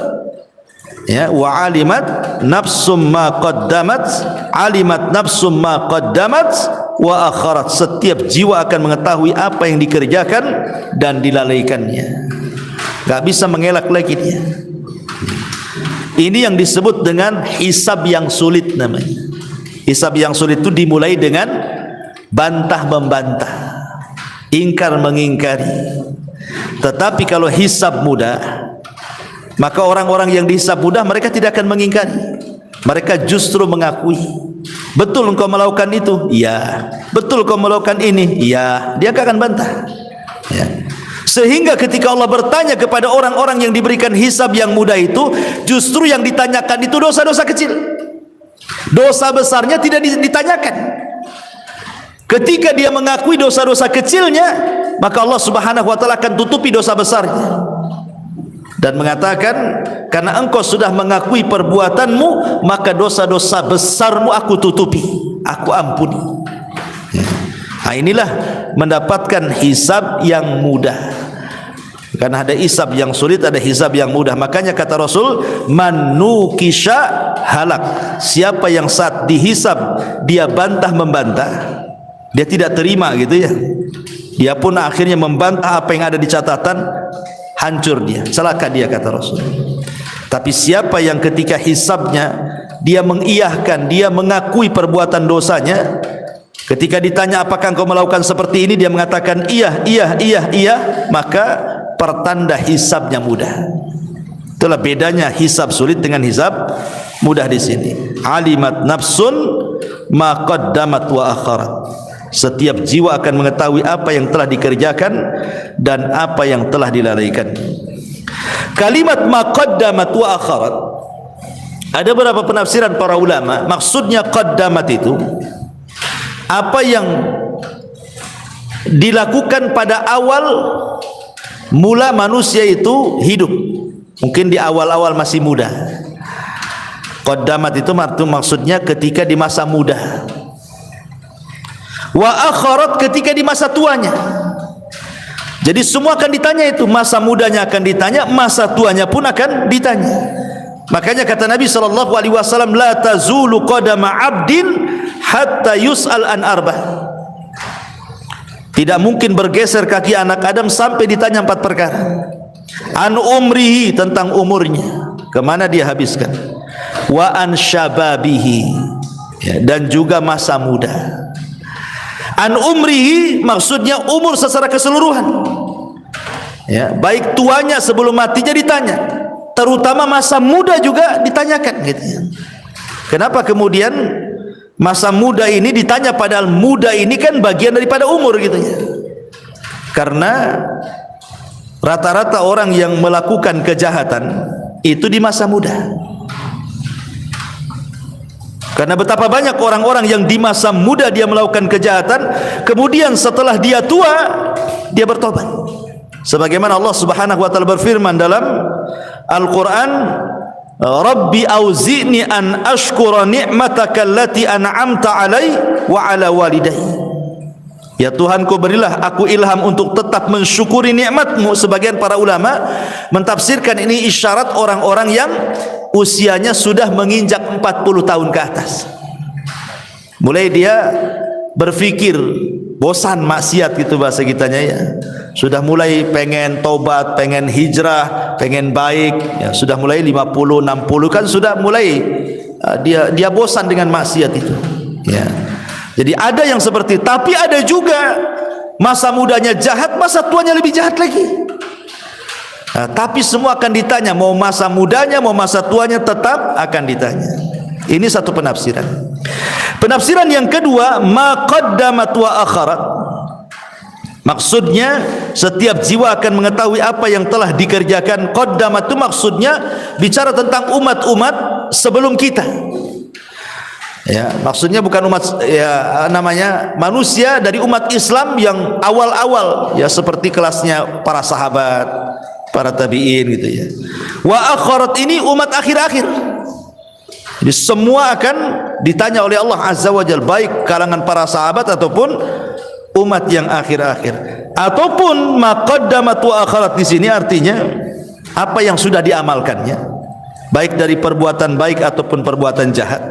Ya, wa alimat nafsum ma qaddamat, alimat nafsum ma qaddamat wa akharat. Setiap jiwa akan mengetahui apa yang dikerjakan dan dilalaikannya. Enggak bisa mengelak lagi dia. Ini yang disebut dengan hisab yang sulit namanya. Hisab yang sulit itu dimulai dengan bantah membantah, ingkar mengingkari. Tetapi kalau hisab mudah, maka orang-orang yang dihisab mudah mereka tidak akan mengingkari. Mereka justru mengakui, betul engkau melakukan itu? Ya. Betul engkau melakukan ini? Ya. Dia akan bantah. Ya. Sehingga ketika Allah bertanya kepada orang-orang yang diberikan hisab yang mudah itu, justru yang ditanyakan itu dosa-dosa kecil. Dosa besarnya tidak ditanyakan. Ketika dia mengakui dosa-dosa kecilnya, maka Allah Subhanahu wa taala akan tutupi dosa besarnya. Dan mengatakan, karena engkau sudah mengakui perbuatanmu, maka dosa-dosa besarmu aku tutupi, aku ampuni. Nah, inilah mendapatkan hisab yang mudah. Karena ada hisab yang sulit, ada hisab yang mudah. Makanya kata Rasul, man nukisha halak. Siapa yang saat dihisab dia bantah membantah, dia tidak terima gitu ya, dia pun akhirnya membantah apa yang ada di catatan, hancur dia, celaka dia kata Rasul. Tapi siapa yang ketika hisabnya dia mengiyahkan, dia mengakui perbuatan dosanya, ketika ditanya apakah engkau melakukan seperti ini, dia mengatakan iya, maka pertanda hisabnya mudah. Itulah bedanya hisab sulit dengan hisab mudah di sini. Alimat nafsun ma qaddamat wa akharat. Setiap jiwa akan mengetahui apa yang telah dikerjakan dan apa yang telah dilalaikan. Kalimat ma qaddamat wa akharat, ada beberapa penafsiran para ulama. Maksudnya qaddamat itu apa yang dilakukan pada awal mula manusia itu hidup, mungkin di awal-awal masih muda. Qaddamat itu maksudnya ketika di masa muda. Wa akharat ketika di masa tuanya. Jadi semua akan ditanya itu, masa mudanya akan ditanya, masa tuanya pun akan ditanya. Makanya kata Nabi sallallahu alaihi wasallam, la tazulu qadama 'abdin hatta yus'al an arbah. Tidak mungkin bergeser kaki anak Adam sampai ditanya 4 perkara. An umrihi, tentang umurnya, kemana dia habiskan. Wa an syababihi, ya, dan juga masa muda. An umrihi maksudnya umur secara keseluruhan, ya, baik tuanya sebelum matinya ditanya, terutama masa muda juga ditanyakan gitu. Kenapa kemudian masa muda ini ditanya, padahal muda ini kan bagian daripada umur gitu ya. Karena rata-rata orang yang melakukan kejahatan itu di masa muda. Karena betapa banyak orang-orang yang di masa muda dia melakukan kejahatan, kemudian setelah dia tua dia bertobat. Sebagaimana Allah Subhanahu wa taala berfirman dalam Al-Qur'an, Rabbi auzi'ni an ashkura ni'mataka allati an'amta 'alai wa 'ala walidayya. Ya Tuhanku, berilah aku ilham untuk tetap mensyukuri nikmat-Mu. Sebagian para ulama mentafsirkan ini isyarat orang-orang yang usianya sudah menginjak 40 tahun ke atas. Mulai dia berfikir bosan maksiat gitu bahasa kitanya ya. Sudah mulai pengen tobat, pengen hijrah, pengen baik ya. Sudah mulai 50, 60 kan sudah mulai dia bosan dengan maksiat itu ya. Jadi ada yang seperti, tapi ada juga masa mudanya jahat, masa tuanya lebih jahat lagi. Nah, tapi semua akan ditanya, mau masa mudanya, mau masa tuanya, tetap akan ditanya. Ini satu penafsiran. Penafsiran yang kedua, ma qaddamat wa akharat. Maksudnya setiap jiwa akan mengetahui apa yang telah dikerjakan. Qaddamat itu maksudnya bicara tentang umat-umat sebelum kita. Ya, maksudnya bukan umat ya namanya manusia dari umat Islam yang awal-awal ya, seperti kelasnya para sahabat, para tabi'in gitu ya. Wa akharat ini umat akhir-akhir. Jadi semua akan ditanya oleh Allah Azza wa Jalla, baik kalangan para sahabat ataupun umat yang akhir-akhir. Ataupun maqaddamat wa akharat di sini artinya apa yang sudah diamalkannya, baik dari perbuatan baik ataupun perbuatan jahat,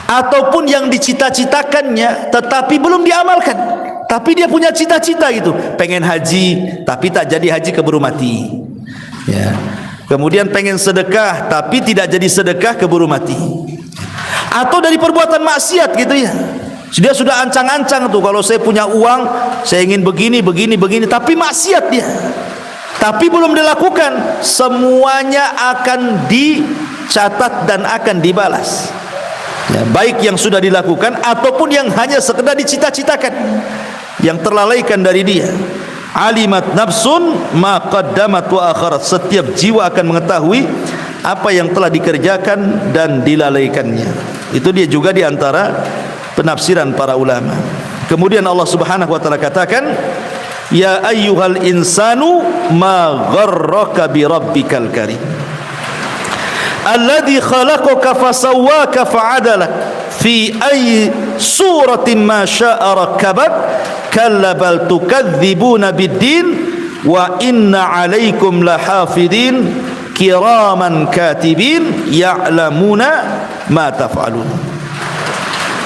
ataupun yang dicita-citakannya tetapi belum diamalkan, tapi dia punya cita-cita gitu, pengen haji tapi tak jadi haji, keburu mati ya. Kemudian pengen sedekah tapi tidak jadi sedekah, keburu mati. Atau dari perbuatan maksiat gitu ya, dia sudah ancang-ancang tuh, kalau saya punya uang saya ingin begini, tapi maksiat dia, tapi belum dilakukan. Semuanya akan dicatat dan akan dibalas ya, baik yang sudah dilakukan ataupun yang hanya sekedar dicita-citakan, yang terlalaikan dari dia. Alimat nafsun ma qaddamat wa akharat. Setiap jiwa akan mengetahui apa yang telah dikerjakan dan dilalaikannya. Itu dia juga di antara penafsiran para ulama. Kemudian Allah Subhanahu wa taala katakan, ya ayyuhal insanu ma gharraka bi rabbikal karim alladhi khalaqaka fasawwaka fa'adalak fi ayyi suratin ma syaa rakkabak kalla bal tukadzibuna biddin wa inna 'alaikum lahafidin kiraman katibin ya'lamuna ma taf'alun.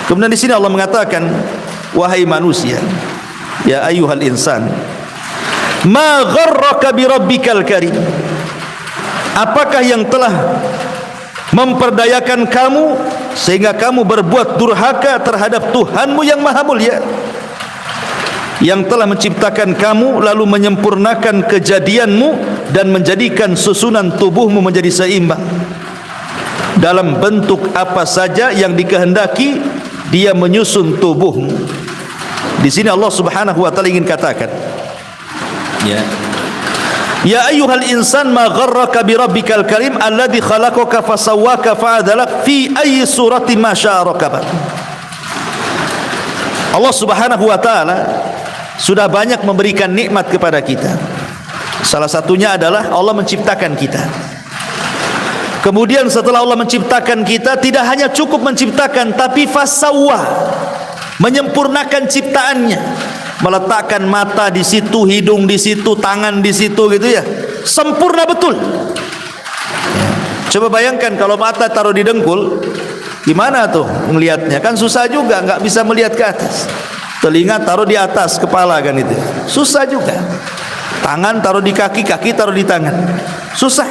Kemudian di sini Allah mengatakan, wahai manusia, ya ayyuhal insan, ma gharraka bi rabbikal karim. Apakah yang telah memperdayakan kamu sehingga kamu berbuat durhaka terhadap Tuhanmu yang maha mulia, yang telah menciptakan kamu lalu menyempurnakan kejadianmu dan menjadikan susunan tubuhmu menjadi seimbang dalam bentuk apa saja yang dikehendaki, dia menyusun tubuhmu. Di sini Allah Subhanahu wa taala ingin katakan, ya ayyuhal insan ma gharraka bi rabbikal karim alladhi khalaqaka fasawwaka fa'adalak fi ayyi suratin ma syaa rakabak. Allah Subhanahu wa taala sudah banyak memberikan nikmat kepada kita. Salah satunya adalah Allah menciptakan kita. Kemudian setelah Allah menciptakan kita, tidak hanya cukup menciptakan, tapi fasawwa, menyempurnakan ciptaannya, meletakkan mata di situ, hidung di situ, tangan di situ gitu ya, sempurna betul. Coba bayangkan kalau mata taruh di dengkul, gimana tuh melihatnya? Kan susah juga, nggak bisa melihat ke atas. Telinga taruh di atas kepala kan itu, susah juga. Tangan taruh di kaki, kaki taruh di tangan, susah.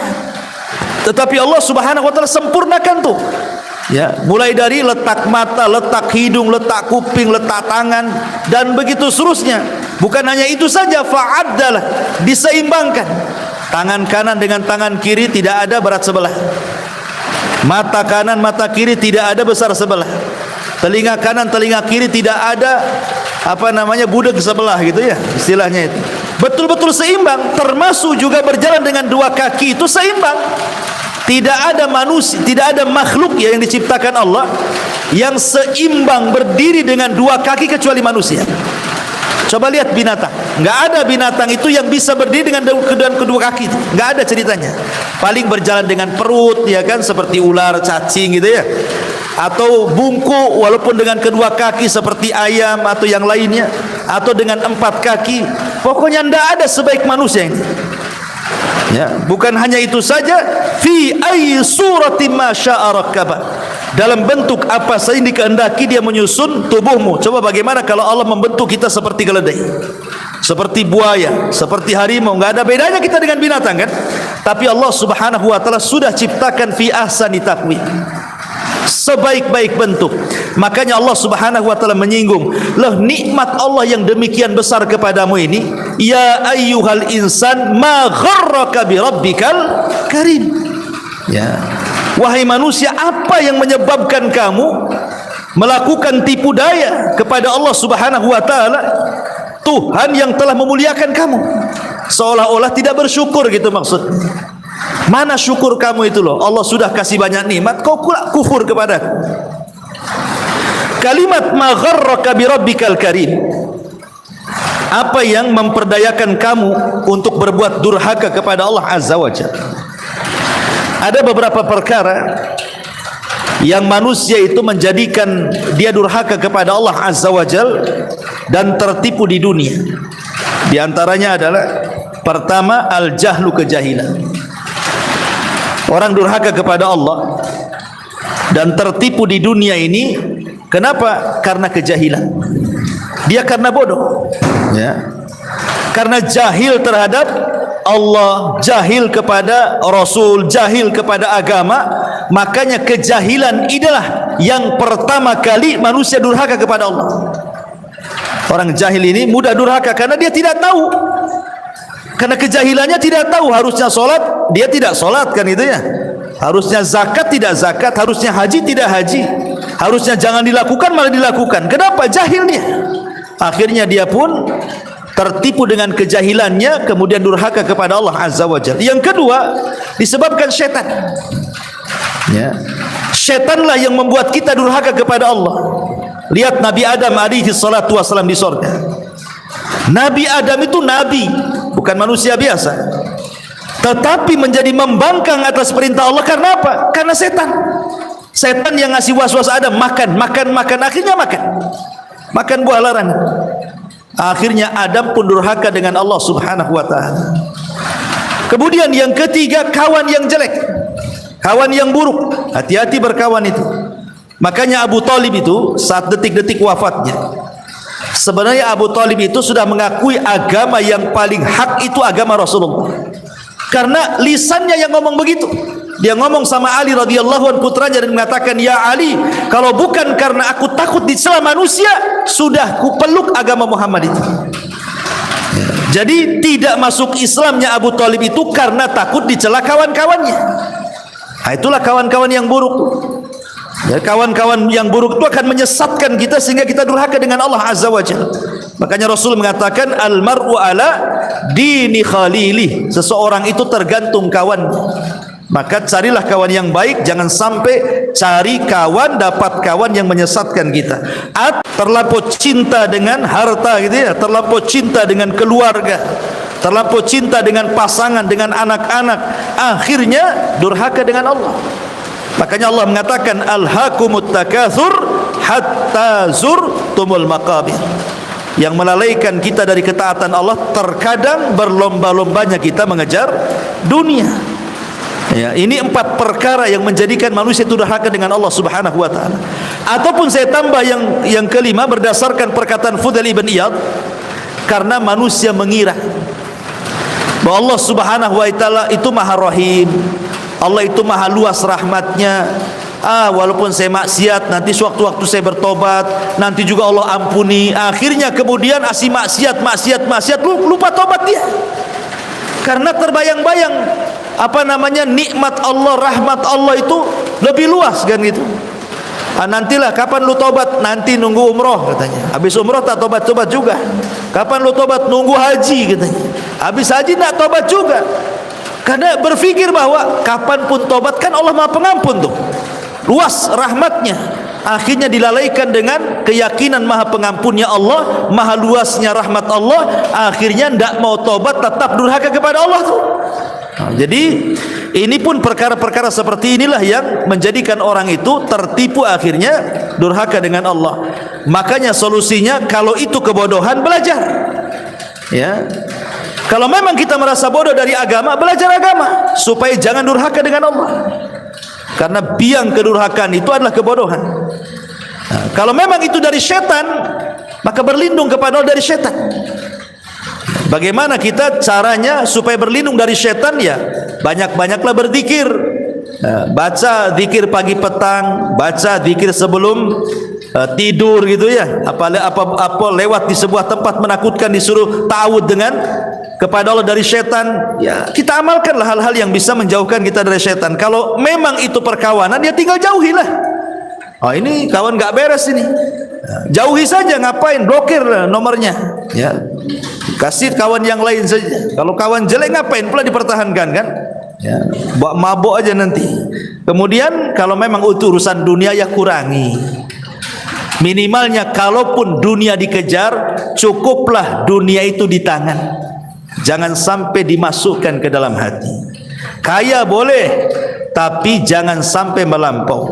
Tetapi Allah Subhanahu wa taala sempurnakan tuh. Ya, mulai dari letak mata, letak hidung, letak kuping, letak tangan, dan begitu seterusnya. Bukan hanya itu saja, fa'addalah, diseimbangkan. Tangan kanan dengan tangan kiri tidak ada berat sebelah. Mata kanan, mata kiri tidak ada besar sebelah. Telinga kanan, telinga kiri tidak ada budeg sebelah gitu ya, istilahnya itu. Betul-betul seimbang, termasuk juga berjalan dengan dua kaki itu seimbang. Tidak ada manusia, tidak ada makhluk ya yang diciptakan Allah yang seimbang berdiri dengan dua kaki kecuali manusia. Coba lihat binatang, nggak ada binatang itu yang bisa berdiri dengan kedua kaki, nggak ada ceritanya. Paling berjalan dengan perut, ya kan, seperti ular, cacing gitu ya, atau bungkuk walaupun dengan kedua kaki seperti ayam atau yang lainnya, atau dengan 4 kaki. Pokoknya ndak ada sebaik manusia ini. Ya, bukan hanya itu saja, fi ayyi suratin ma syaa rakkaba. Dalam bentuk apa saja dikehendaki dia menyusun tubuhmu. Coba bagaimana kalau Allah membentuk kita seperti keledai, seperti buaya, seperti harimau, enggak ada bedanya kita dengan binatang kan? Tapi Allah Subhanahu wa taala sudah ciptakan fi ahsani taqwim, sebaik-baik bentuk. Makanya Allah Subhanahu wa taala menyinggung, "Loh, nikmat Allah yang demikian besar kepadamu ini, ya ayyuhal insan ma gharraka bi rabbikal karim." Ya. Wahai manusia, apa yang menyebabkan kamu melakukan tipu daya kepada Allah Subhanahu wa taala, Tuhan yang telah memuliakan kamu? Seolah-olah tidak bersyukur gitu maksudnya. Mana syukur kamu itu loh? Allah sudah kasih banyak nikmat, kau pula kufur kepada kalimat ma gharraka bi rabbikal karim. Apa yang memperdayakan kamu untuk berbuat durhaka kepada Allah Azza wa Jalla? Ada beberapa perkara yang manusia itu menjadikan dia durhaka kepada Allah Azza wa Jalla dan tertipu di dunia. Di antaranya adalah pertama, al-jahlu, kejahilan. Orang durhaka kepada Allah dan tertipu di dunia ini, kenapa? Karena kejahilan. Dia karena bodoh, ya. Karena jahil terhadap Allah, jahil kepada Rasul, jahil kepada agama. Makanya kejahilan inilah yang pertama kali manusia durhaka kepada Allah. Orang jahil ini mudah durhaka karena dia tidak tahu. Karena kejahilannya tidak tahu, harusnya sholat dia tidak sholat kan itu ya, harusnya zakat tidak zakat, harusnya haji tidak haji, harusnya jangan dilakukan malah dilakukan. Kenapa? Jahil dia. Akhirnya dia pun tertipu dengan kejahilannya, kemudian durhaka kepada Allah Azza wa Jalla. Yang kedua, disebabkan syaitan. Ya. Syaitanlah yang membuat kita durhaka kepada Allah. Lihat Nabi Adam alaihi salatu wasallam di surga. Nabi Adam itu nabi, bukan manusia biasa, tetapi menjadi membangkang atas perintah Allah. Karena apa? Karena setan. Setan yang ngasih was-was Adam, makan. Akhirnya makan buah larangan. Akhirnya Adam pun durhaka dengan Allah Subhanahu wa taala. Kemudian yang ketiga, kawan yang jelek, kawan yang buruk. Hati-hati berkawan itu. Makanya Abu Talib itu saat detik-detik wafatnya, sebenarnya Abu Talib itu sudah mengakui agama yang paling hak itu agama Rasulullah. Karena lisannya yang ngomong begitu. Dia ngomong sama Ali radhiyallahu anhu, putranya, dan mengatakan, "Ya Ali, kalau bukan karena aku takut dicela manusia, sudah kupeluk agama Muhammad itu." Jadi tidak masuk Islamnya Abu Talib itu karena takut dicela kawan-kawannya. Nah, itulah kawan-kawan yang buruk. Ya, kawan-kawan yang buruk itu akan menyesatkan kita sehingga kita durhaka dengan Allah Azza wa Jalla. Makanya Rasul mengatakan, "Al-mar'u ala dini khalili." Seseorang itu tergantung kawan. Maka carilah kawan yang baik, jangan sampai cari kawan, dapat kawan yang menyesatkan kita. Terlampau cinta dengan harta gitu ya, terlampau cinta dengan keluarga, terlampau cinta dengan pasangan, dengan anak-anak, akhirnya durhaka dengan Allah. Makanya Allah mengatakan, "Alhaakumut takatsur hatta zurtumul maqabir." Yang melalaikan kita dari ketaatan Allah, terkadang berlomba-lombanya kita mengejar dunia. Ya, ini 4 perkara yang menjadikan manusia itu durhaka dengan Allah Subhanahu wa taala. Ataupun saya tambah yang kelima, berdasarkan perkataan Fudail ibn Iyad, karena manusia mengira bahwa Allah Subhanahu wa taala itu Maha Rahim, Allah itu Maha luas rahmatnya. Walaupun saya maksiat, nanti sewaktu-waktu saya bertobat, nanti juga Allah ampuni. Akhirnya kemudian asih maksiat, lupa tobat dia. Karena terbayang-bayang nikmat Allah, rahmat Allah itu lebih luas kan gitu. Nantilah, kapan lu tobat? Nanti nunggu umroh katanya. Habis umroh tak tobat-tobat juga. Kapan lu tobat? Nunggu haji katanya. Habis haji nak tobat juga. Karena berpikir bahwa kapanpun tobat, kan Allah Maha Pengampun tuh, luas rahmatnya. akhirnya dilalaikan dengan keyakinan maha pengampunnya Allah, maha luasnya rahmat Allah, akhirnya tidak mau tobat, tetap durhaka kepada Allah tuh. Jadi ini pun perkara-perkara seperti inilah yang menjadikan orang itu tertipu, akhirnya durhaka dengan Allah. Makanya solusinya kalau itu kebodohan, belajar. Ya. Kalau memang kita merasa bodoh dari agama, belajar agama supaya jangan durhaka dengan Allah. Karena biang kedurhakaan itu adalah kebodohan. Nah, kalau memang itu dari setan, maka berlindung kepada Allah dari setan. Bagaimana kita caranya supaya berlindung dari setan? Ya, banyak-banyaklah berzikir. Baca zikir pagi petang, baca zikir sebelum tidur gitu ya. Apa lewat di sebuah tempat menakutkan disuruh ta'awud dengan kepada Allah dari setan. Ya, kita amalkanlah hal-hal yang bisa menjauhkan kita dari setan. Kalau memang itu perkawanan, ya tinggal jauhilah. Oh, ini kawan gak beres ini. Jauhi saja, ngapain? Blokir nomornya. Ya. Kasih kawan yang lain saja. Kalau kawan jelek ngapain pula dipertahankan kan? Ya, buat mabuk aja nanti. Kemudian kalau memang itu urusan dunia, ya kurangi. Minimalnya kalaupun dunia dikejar, cukuplah dunia itu di tangan. Jangan sampai dimasukkan ke dalam hati. Kaya boleh, tapi jangan sampai melampau.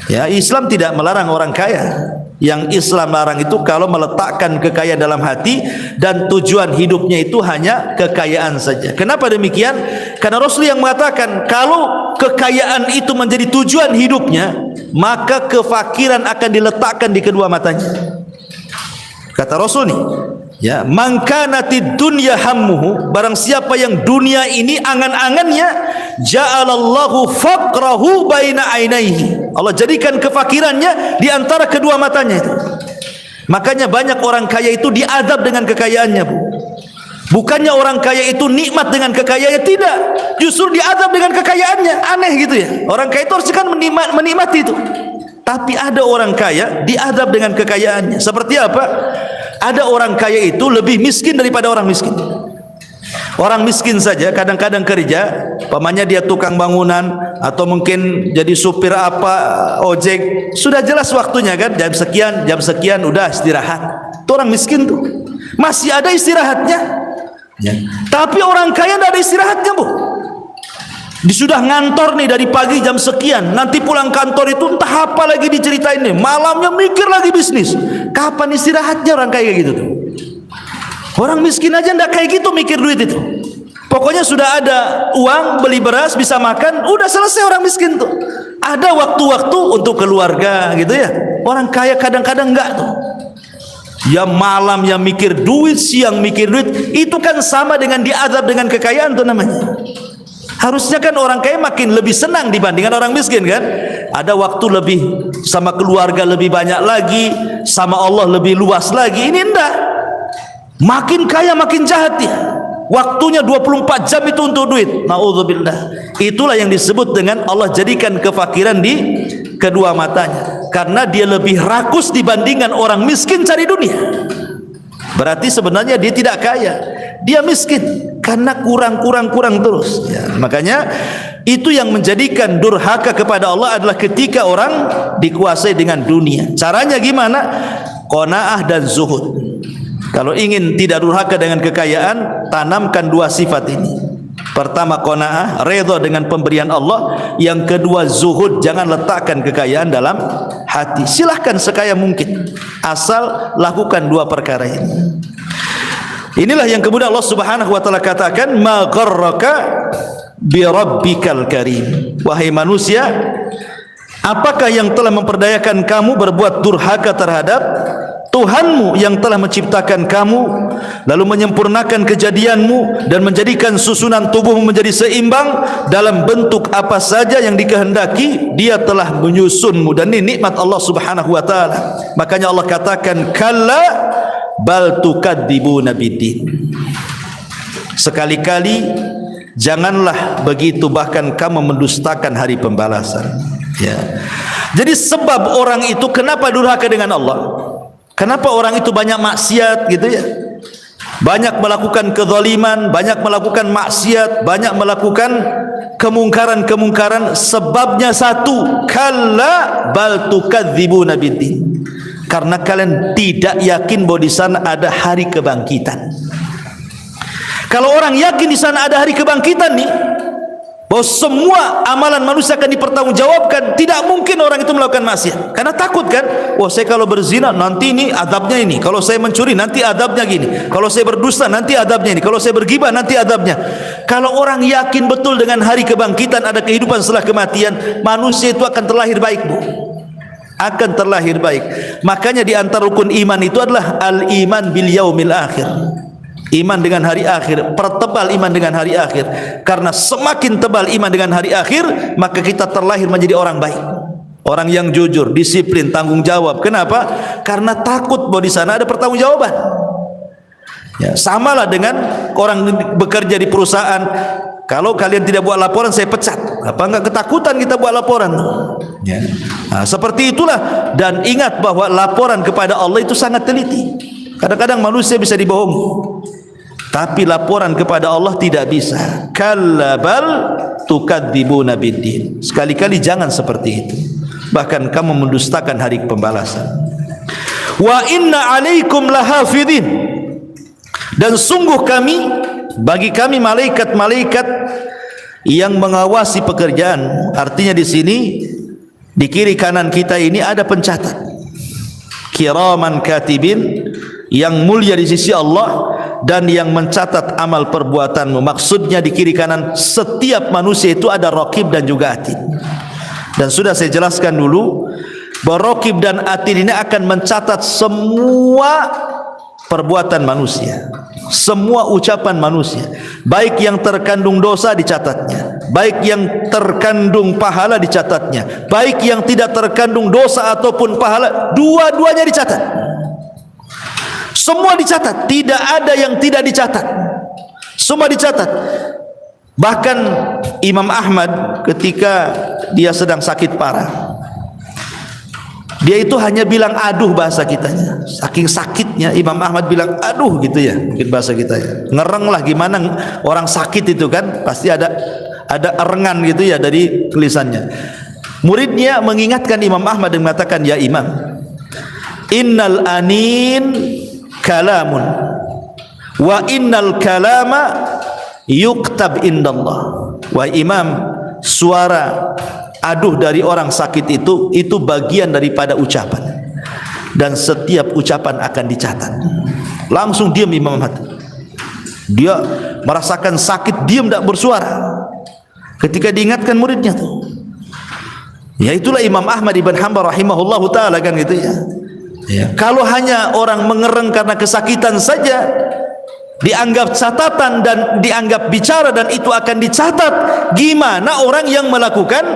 Ya, Islam tidak melarang orang kaya. Yang Islam larang itu kalau meletakkan kekayaan dalam hati dan tujuan hidupnya itu hanya kekayaan saja. Kenapa demikian? Karena Rasul yang mengatakan kalau kekayaan itu menjadi tujuan hidupnya, maka kefakiran akan diletakkan di kedua matanya. Kata Rasul nih, ya, man kanatid dunya hammuhu, barang siapa yang dunia ini angan-angannya, ja'alallahu faqrahu baina ainaihi, Allah jadikan kefakirannya di antara kedua matanya itu. Makanya banyak orang kaya itu diazab dengan kekayaannya, Bu. Bukannya orang kaya itu nikmat dengan kekayaannya, tidak, justru diazab dengan kekayaannya. Aneh gitu ya. Orang kaya itu harus kan menikmati itu. Tapi ada orang kaya diazab dengan kekayaannya. Seperti apa? Ada orang kaya itu lebih miskin daripada orang miskin. Orang miskin saja kadang-kadang kerja, pamannya dia tukang bangunan atau mungkin jadi supir apa, ojek, sudah jelas waktunya kan, jam sekian udah istirahat. Itu orang miskin tuh. Masih ada istirahatnya. Ya. Tapi orang kaya tidak ada istirahatnya, Bu. Sudah ngantor nih dari pagi jam sekian, nanti pulang kantor itu entah apa lagi diceritain nih, malamnya mikir lagi bisnis. Kapan istirahatnya orang kaya gitu tuh? Orang miskin aja ndak kayak gitu mikir duit itu. Pokoknya sudah ada uang beli beras bisa makan, udah selesai orang miskin tuh. Ada waktu-waktu untuk keluarga gitu ya. Orang kaya kadang-kadang enggak tuh. Ya malam ya mikir duit, siang mikir duit, itu kan sama dengan diazab dengan kekayaan tuh namanya. Harusnya kan orang kaya makin lebih senang dibandingkan orang miskin kan. Ada waktu lebih sama keluarga lebih banyak lagi, sama Allah lebih luas lagi. Ini enggak. Makin kaya makin jahat dia. Waktunya 24 jam itu untuk duit. Na'udzubillah. Itulah yang disebut dengan Allah jadikan kefakiran di kedua matanya. Karena dia lebih rakus dibandingkan orang miskin cari dunia. Berarti sebenarnya dia tidak kaya, dia miskin karena kurang terus ya. Makanya itu yang menjadikan durhaka kepada Allah adalah ketika orang dikuasai dengan dunia. Caranya gimana? Qanaah dan zuhud. Kalau ingin tidak durhaka dengan kekayaan, tanamkan dua sifat ini. Pertama qanaah, redha dengan pemberian Allah. Yang kedua zuhud, jangan letakkan kekayaan dalam hati. Silahkan sekaya mungkin, asal lakukan dua perkara ini. Inilah yang kemudian Allah Subhanahu wa taala katakan, ma gharraka bi rabbikal karim. Wahai manusia, apakah yang telah memperdayakan kamu berbuat durhaka terhadap Tuhanmu yang telah menciptakan kamu, lalu menyempurnakan kejadianmu dan menjadikan susunan tubuhmu menjadi seimbang dalam bentuk apa saja yang dikehendaki. Dia telah menyusunmu, dan ini nikmat Allah Subhanahu wa taala. Makanya Allah katakan, kalla bal tukadzibuna biddin. Sekali-kali janganlah begitu, bahkan kamu mendustakan hari pembalasan ya. Jadi sebab orang itu kenapa durhaka dengan Allah, kenapa orang itu banyak maksiat gitu ya, banyak melakukan kezaliman, banyak melakukan maksiat, banyak melakukan kemungkaran-kemungkaran. Sebabnya satu, kalla bal tukadzibuna biddin, karena kalian tidak yakin bahwa di sana ada hari kebangkitan. Kalau orang yakin di sana ada hari kebangkitan nih, bahwa semua amalan manusia akan dipertanggungjawabkan, tidak mungkin orang itu melakukan maksiat. Karena takut kan, wah saya kalau berzina nanti ini adabnya ini, kalau saya mencuri nanti adabnya gini, kalau saya berdusta nanti adabnya ini, kalau saya bergibah nanti adabnya. Kalau orang yakin betul dengan hari kebangkitan, ada kehidupan setelah kematian, manusia itu akan terlahir baik, Bu. Akan terlahir baik. Makanya di antara rukun iman itu adalah al-iman bil yaumil akhir. Iman dengan hari akhir, pertebal iman dengan hari akhir. Karena semakin tebal iman dengan hari akhir, maka kita terlahir menjadi orang baik, orang yang jujur, disiplin, tanggung jawab. Kenapa? Karena takut bahwa di sana ada pertanggungjawaban. Ya, samalah dengan orang bekerja di perusahaan. Kalau kalian tidak buat laporan, saya pecat. Apa enggak ketakutan kita buat laporan? Ya. Nah, seperti itulah. Dan ingat bahwa laporan kepada Allah itu sangat teliti. Kadang-kadang manusia bisa dibohongi, tapi laporan kepada Allah tidak bisa. Kalla bal tukadzibuna biddin. Sekali-kali jangan seperti itu. Bahkan kamu mendustakan hari pembalasan. Wa inna alaikum lahafidhin. Dan sungguh bagi kami malaikat-malaikat yang mengawasi pekerjaan. Artinya di sini di kiri kanan kita ini ada pencatat. Kiraman katibin, yang mulia di sisi Allah dan yang mencatat amal perbuatanmu. Maksudnya di kiri kanan setiap manusia itu ada raqib dan juga atid. Dan sudah saya jelaskan dulu bahwa raqib dan atid ini akan mencatat semua perbuatan manusia, semua ucapan manusia, baik yang terkandung dosa dicatatnya, baik yang terkandung pahala dicatatnya, baik yang tidak terkandung dosa ataupun pahala, dua-duanya dicatat. Semua dicatat, tidak ada yang tidak dicatat. Semua dicatat. Bahkan Imam Ahmad ketika dia sedang sakit parah, dia itu hanya bilang aduh bahasa kitanya. Saking sakitnya Imam Ahmad bilang aduh gitu ya, mungkin bahasa kita ya. Ngereng lah, gimana orang sakit itu kan pasti ada erengan gitu ya dari tulisannya. Muridnya mengingatkan Imam Ahmad dan mengatakan, ya Imam, innal anin kalamun wa innal kalama yuktab indallah. Wa imam, suara aduh dari orang sakit itu bagian daripada ucapan, dan setiap ucapan akan dicatat. Langsung diam Imam Ahmad. Dia merasakan sakit, diam, tidak bersuara ketika diingatkan muridnya tuh. Ya itulah Imam Ahmad ibn Hanbal rahimahullahu ta'ala kan gitu ya. Ya, kalau hanya orang mengereng karena kesakitan saja, dianggap catatan dan dianggap bicara dan itu akan dicatat, gimana orang yang melakukan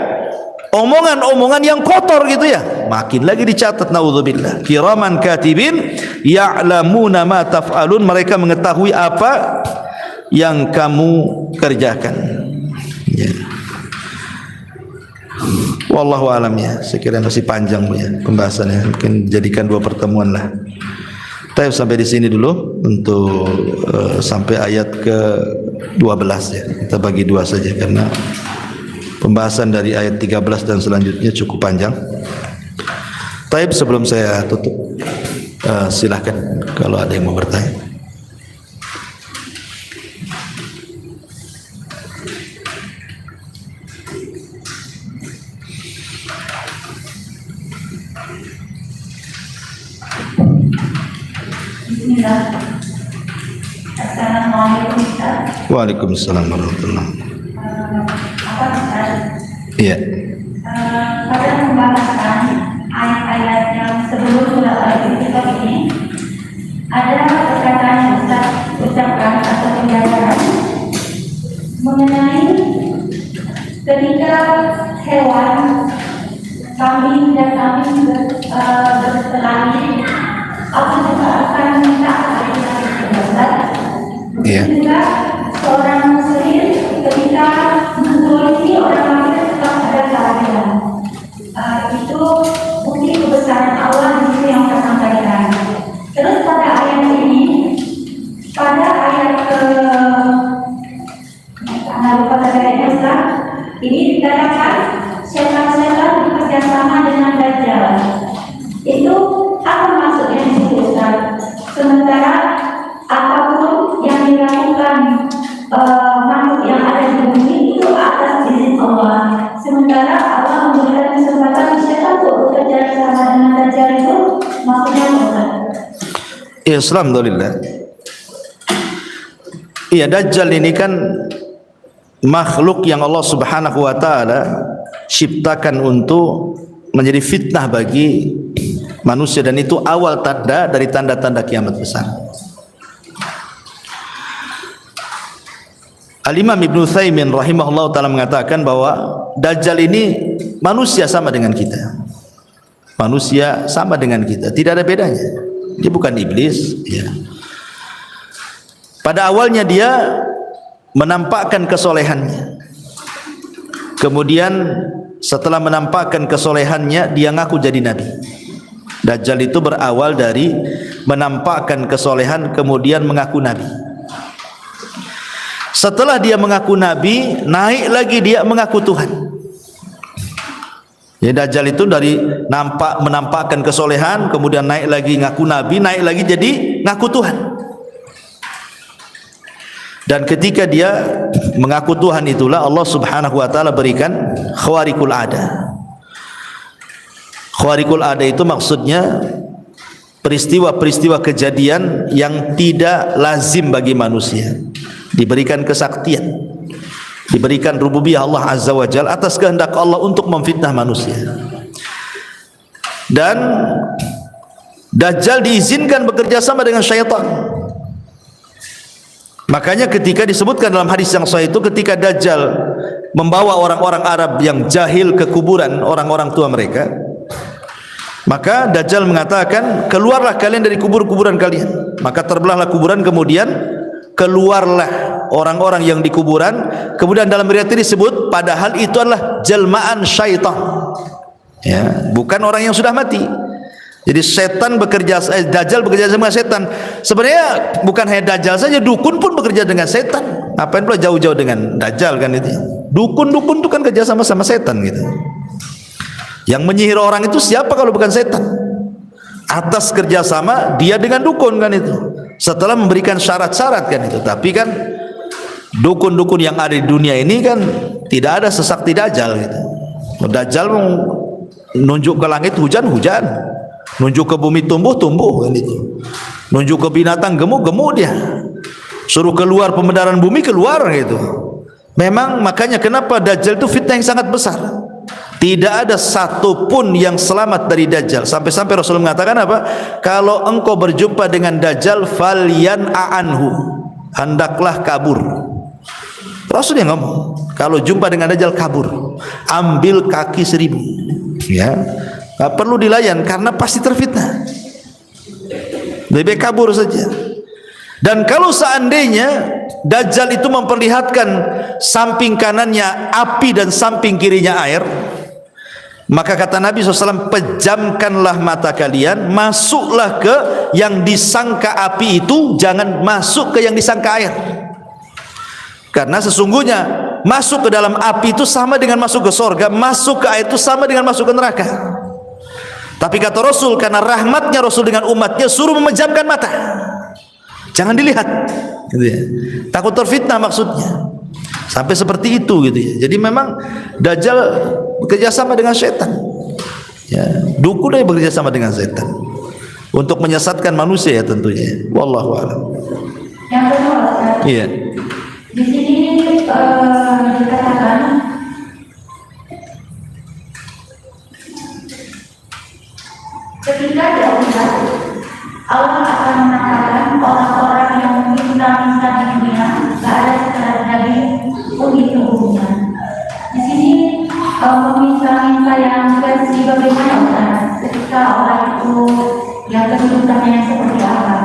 omongan-omongan yang kotor gitu ya, makin lagi dicatat. Naudzubillah. Kiraman katibin ya'lamuna ma taf'alun, mereka mengetahui apa yang kamu kerjakan. Ya. Wallahu alam ya. Sekiranya masih panjang ya pembahasannya, mungkin jadikan 2 pertemuan lah. Kita sampai di sini dulu untuk sampai ayat ke-12 ya. Kita bagi 2 saja karena pembahasan dari ayat 13 dan selanjutnya cukup panjang. Taib, sebelum saya tutup, silahkan kalau ada yang mau bertanya. Assalamualaikum Ustaz. Waalaikumsalam warahmatullahi wabarakatuh. Iya. Pada pembahasan ayat-ayat yang sebelum surat Al-Iqra ini, ada perkataan yang Ustaz ucapkan atau penjelasan mengenai ketika hewan kambing dan kambing berkelahi, Allah juga akan minta Ustaz. Iya. Juga seorang muslim ketika menzalimi orang lain tetap ada keadilan. Itu bukti kebesaran Allah di sini yang saya sampaikan. Terus pada ayat ini, pada Islam, alhamdulillah. Iya, Dajjal ini kan makhluk yang Allah Subhanahu wa taala ciptakan untuk menjadi fitnah bagi manusia, dan itu awal tanda dari tanda-tanda kiamat besar. Al-Imam Ibnu Utsaimin rahimahullah taala mengatakan bahwa Dajjal ini manusia sama dengan kita. Manusia sama dengan kita, tidak ada bedanya. Dia bukan iblis, ya. Pada awalnya dia menampakkan kesolehannya. Kemudian setelah menampakkan kesolehannya, dia ngaku jadi nabi. Dajjal itu berawal dari menampakkan kesolehan kemudian mengaku nabi. Setelah dia mengaku nabi, naik lagi dia mengaku Tuhan. Ya, Dajjal itu dari menampakkan kesolehan, kemudian naik lagi ngaku nabi, naik lagi jadi ngaku Tuhan. Dan ketika dia mengaku Tuhan itulah Allah Subhanahu wa taala berikan khawariqul ada. Khawariqul ada itu maksudnya peristiwa-peristiwa kejadian yang tidak lazim bagi manusia. Diberikan kesaktian, diberikan rububiyah Allah Azza wa Jalla atas kehendak Allah untuk memfitnah manusia. Dan Dajjal diizinkan bekerja sama dengan syaitan. Makanya ketika disebutkan dalam hadis yang sahih itu, ketika Dajjal membawa orang-orang Arab yang jahil ke kuburan orang-orang tua mereka, maka Dajjal mengatakan, keluarlah kalian dari kubur-kuburan kalian. Maka terbelahlah kuburan, kemudian keluarlah orang-orang yang di kuburan. Kemudian dalam riwayat ini disebut padahal itu adalah jelmaan syaitan, ya, bukan orang yang sudah mati. Jadi setan Dajjal bekerja sama setan. Sebenarnya bukan hanya Dajjal saja, dukun pun bekerja dengan setan. Ngapain pula jauh-jauh dengan Dajjal kan itu? Dukun-dukun itu kan kerja sama setan gitu. Yang menyihir orang itu siapa kalau bukan setan? Atas kerjasama dia dengan dukun kan itu. Setelah memberikan syarat-syarat kan itu. Tapi kan dukun-dukun yang ada di dunia ini kan tidak ada sesakti Dajjal gitu. Dajjal nunjuk ke langit hujan-hujan, nunjuk ke bumi tumbuh-tumbuh kan itu. Nunjuk ke binatang gemuk-gemuk dia. Suruh keluar pembenaran bumi, keluar gitu. Memang makanya kenapa Dajjal itu fitnah yang sangat besar. Tidak ada satu pun yang selamat dari Dajjal. Sampai-sampai Rasul mengatakan apa? Kalau engkau berjumpa dengan Dajjal, falyan'anhu, hendaklah kabur. Rasul yang ngomong, kalau jumpa dengan Dajjal kabur, ambil kaki 1000. Ya, nggak perlu dilayan karena pasti terfitnah. Lebih kabur saja. Dan kalau seandainya Dajjal itu memperlihatkan samping kanannya api dan samping kirinya air, maka kata Nabi SAW, pejamkanlah mata kalian, masuklah ke yang disangka api itu, jangan masuk ke yang disangka air. Karena sesungguhnya masuk ke dalam api itu sama dengan masuk ke surga, masuk ke air itu sama dengan masuk ke neraka. Tapi kata Rasul, karena rahmatnya Rasul dengan umatnya, suruh memejamkan mata, jangan dilihat gitu ya. Takut terfitnah maksudnya. Sampai seperti itu gitu ya. Jadi memang Dajjal bekerja sama dengan setan, ya, dukun yang bekerja sama dengan setan untuk menyesatkan manusia ya tentunya. Wallahu a'lam. Yang kedua, Ustaz. Iya. Di sini dikatakan ketika dahulu Allah akan mengatakan orang-orang yang minta-minta di dunia, tidak ada sekedar daging pun di tubuhnya. Di sini meminta-minta yang versi bagaimana Ustaz? Ketika orang itu yang kedudukannya yang seperti apa?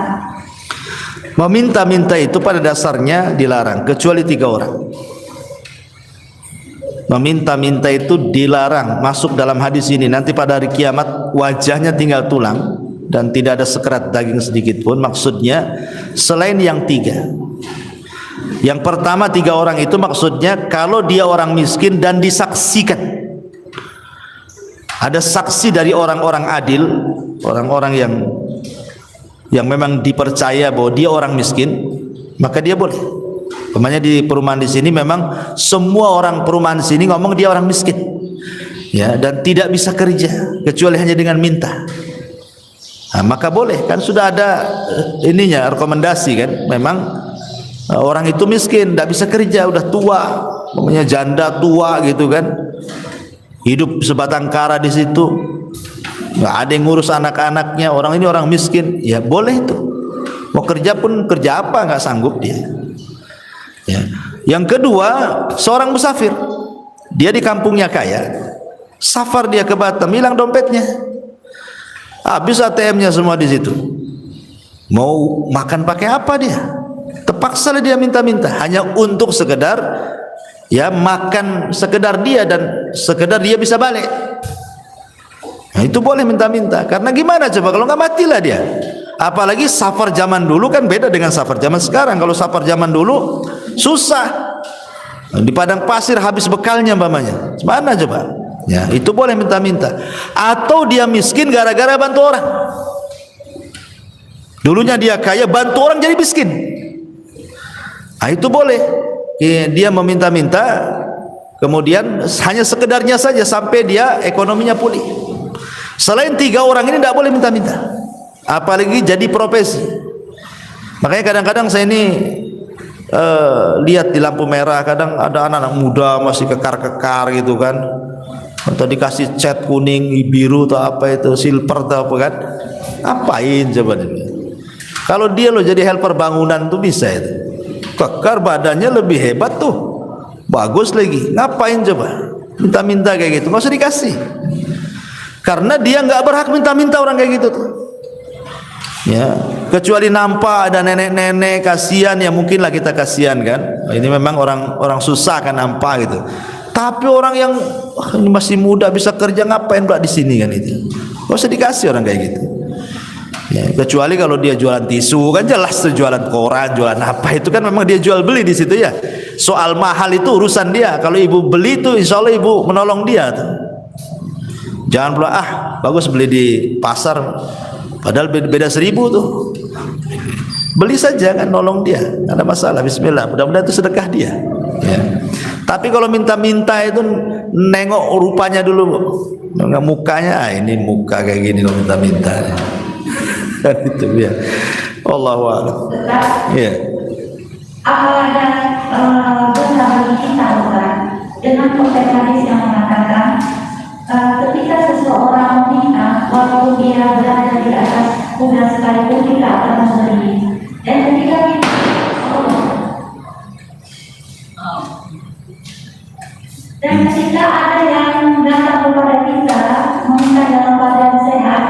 Meminta-minta itu pada dasarnya dilarang, kecuali 3 orang. Meminta-minta itu dilarang, masuk dalam hadis ini. Nanti pada hari kiamat wajahnya tinggal tulang dan tidak ada sekerat daging sedikit pun. Maksudnya selain yang 3. Yang pertama 3 orang itu maksudnya kalau dia orang miskin dan disaksikan, ada saksi dari orang-orang adil, orang-orang yang memang dipercaya bahwa dia orang miskin, maka dia boleh. Umpamanya di perumahan di sini memang semua orang perumahan di sini ngomong dia orang miskin, ya, dan tidak bisa kerja kecuali hanya dengan minta. maka boleh, kan sudah ada ininya, rekomendasi kan. Memang orang itu miskin, tidak bisa kerja, udah tua, namanya janda tua gitu kan, hidup sebatang kara di situ, nggak ada yang ngurus anak-anaknya. Orang ini orang miskin, ya boleh itu. Mau kerja pun kerja apa, nggak sanggup dia. Ya. Yang kedua, seorang musafir, dia di kampungnya kaya, safar dia ke Batam, hilang dompetnya, habis ATM-nya semua di situ. Mau makan pakai apa dia? Terpaksa dia minta-minta hanya untuk sekedar ya makan, sekedar dia dan sekedar dia bisa balik. Nah, itu boleh minta-minta. Karena gimana coba kalau nggak matilah dia. Apalagi safar zaman dulu kan beda dengan safar zaman sekarang. Kalau safar zaman dulu susah, di padang pasir habis bekalnya umpamanya. Mana coba? Ya, itu boleh minta-minta. Atau dia miskin gara-gara bantu orang. Dulunya dia kaya, bantu orang jadi miskin. Nah, itu boleh. Dia meminta-minta, kemudian hanya sekedarnya saja sampai dia ekonominya pulih. Selain 3 orang ini tidak boleh minta-minta. Apalagi jadi profesi. Makanya kadang-kadang saya ini lihat di lampu merah, kadang ada anak-anak muda masih kekar-kekar gitu kan, atau dikasih cat kuning, biru atau apa itu, silver atau apa kan, ngapain coba dia? Kalau dia loh jadi helper bangunan tuh bisa itu, kekar badannya lebih hebat tuh, bagus lagi, ngapain coba minta-minta kayak gitu? Nggak usah dikasih, karena dia nggak berhak minta-minta orang kayak gitu tuh. Ya, kecuali nampak ada nenek-nenek kasihan, ya mungkinlah kita kasihan kan. Ini memang orang susah kan nampak gitu. Tapi orang yang ini masih muda bisa kerja, ngapain pula di sini kan itu? Gak usah dikasih orang kayak gitu. Ya, kecuali kalau dia jualan tisu kan jelas tuh, jualan koran, jualan apa itu kan memang dia jual beli di situ ya. Soal mahal itu urusan dia. Kalau ibu beli itu insya Allah ibu menolong dia tuh. Jangan pula bagus beli di pasar. Padahal beda 1000 tuh. Beli saja kan, nolong dia, nggak ada masalah. Bismillah, mudah-mudahan itu sedekah dia. Ya. Tapi kalau minta-minta itu nengok rupanya dulu, nggak mukanya. Ini muka kayak gini kalau minta-minta. Kan itu ya. Allahu a'lam. Ya. Apa ada dosa bagi kita bukan dengan konteks hadis yang mengatakan ketika seseorang meminta, walaupun dia berada di atas kuda sekalipun kita akan memberi. Dan ketika kita ada yang datang kepada kita meminta dalam keadaan sehat,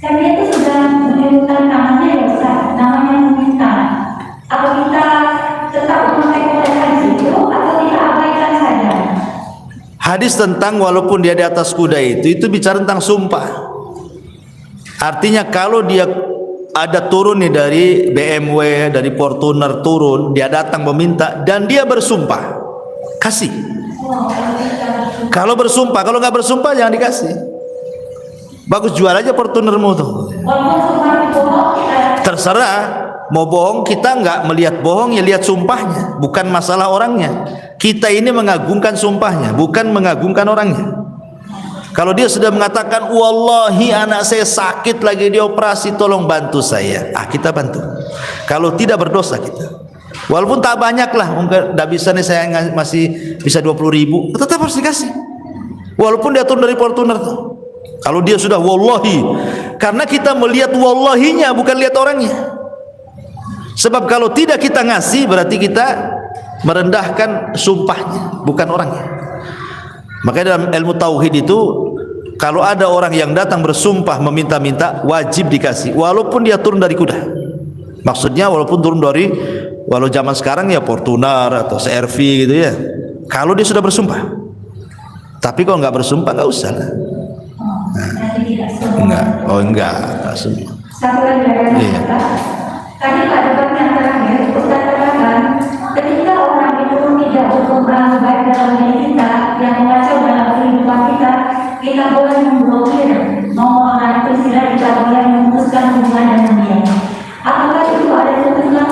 kan dia itu sudah menunjukkan namanya ya Ustaz, namanya meminta. Apa kita tetap memakai konteks hadis itu atau kita abaikan saja? Hadis tentang walaupun dia di atas kuda itu bicara tentang sumpah. Artinya kalau dia ada turun nih dari BMW, dari Fortuner turun, dia datang meminta dan dia bersumpah, kasih. Kalau bersumpah, kalau nggak bersumpah jangan dikasih. Bagus, jual aja Fortunermu tuh. Terserah mau bohong, kita nggak melihat bohong, ya lihat sumpahnya, bukan masalah orangnya. Kita ini mengagungkan sumpahnya, bukan mengagungkan orangnya. Kalau dia sudah mengatakan wallahi anak saya sakit lagi dioperasi, tolong bantu saya, kita bantu. Kalau tidak berdosa kita, walaupun tak banyak lah, mungkin tidak bisa nih saya masih bisa 20.000, tetap harus dikasih. Walaupun dia turun dari Fortuner tuh. Kalau dia sudah wallahi, karena kita melihat wallahinya, bukan lihat orangnya. Sebab kalau tidak kita ngasih berarti kita merendahkan sumpahnya, bukan orangnya. Makanya dalam ilmu tauhid itu kalau ada orang yang datang bersumpah meminta-minta, wajib dikasih walaupun dia turun dari kuda. Maksudnya walaupun turun dari, walau zaman sekarang ya Fortuner atau CRV gitu ya. Kalau dia sudah bersumpah. Tapi kalau nggak bersumpah nggak usah lah. Enggak semua. Satu lagi iya. Tadi pada debat yang terakhir, Ustaz katakan ketika orang itu tidak berkembang baik dalam diri kita, yang mengacau dalam kehidupan kita boleh memblokir, mengenai istilah kita boleh memutuskan hubungan dengan dia. Apakah itu ada ketentuan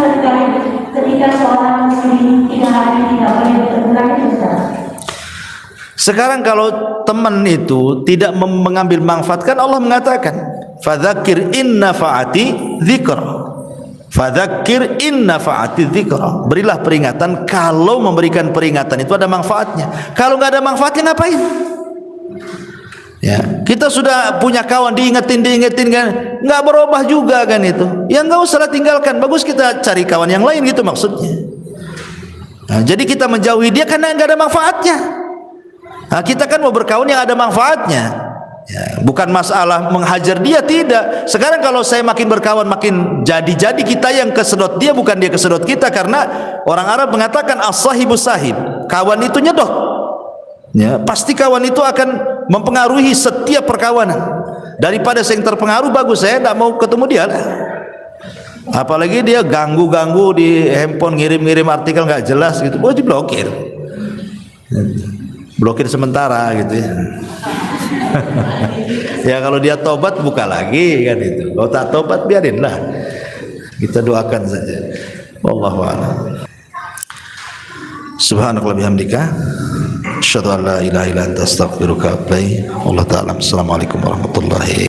ketika seorang muslim 3 hari tidak boleh bertemu lagi, Ustaz? Sekarang kalau teman itu tidak mengambil manfaat, kan Allah mengatakan Fadzakir in nafa'ati dzikra. Fadzakir in nafa'ati dzikra. Berilah peringatan kalau memberikan peringatan itu ada manfaatnya. Kalau nggak ada manfaatnya ngapain? Ya, kita sudah punya kawan diingetin kan, nggak berubah juga kan itu. Ya nggak usah tinggalkan. Bagus kita cari kawan yang lain gitu maksudnya. Nah, jadi kita menjauhi dia karena nggak ada manfaatnya. Nah, kita kan mau berkawan yang ada manfaatnya. Ya, bukan masalah menghajar dia, tidak. Sekarang kalau saya makin berkawan makin jadi kita yang kesedot dia, bukan dia kesedot kita. Karena orang Arab mengatakan as-sahibu sahib, kawan itu nyedot. Ya, pasti kawan itu akan mempengaruhi setiap perkawanan. Daripada saya yang terpengaruh, bagus saya tidak mau ketemu dia lah. Apalagi dia ganggu di handphone, ngirim artikel nggak jelas gitu, oh diblokir, blokir sementara gitu ya. Ya kalau dia tobat buka lagi kan itu. Kalau tak tobat biarinlah. Kita doakan saja. Wallahu a'lam. Subhanakallahumma bihamdika asyhadu an la ilaha illa anta astaghfiruka wa atubu ilaik. Wallahu ta'ala. Assalamualaikum warahmatullahi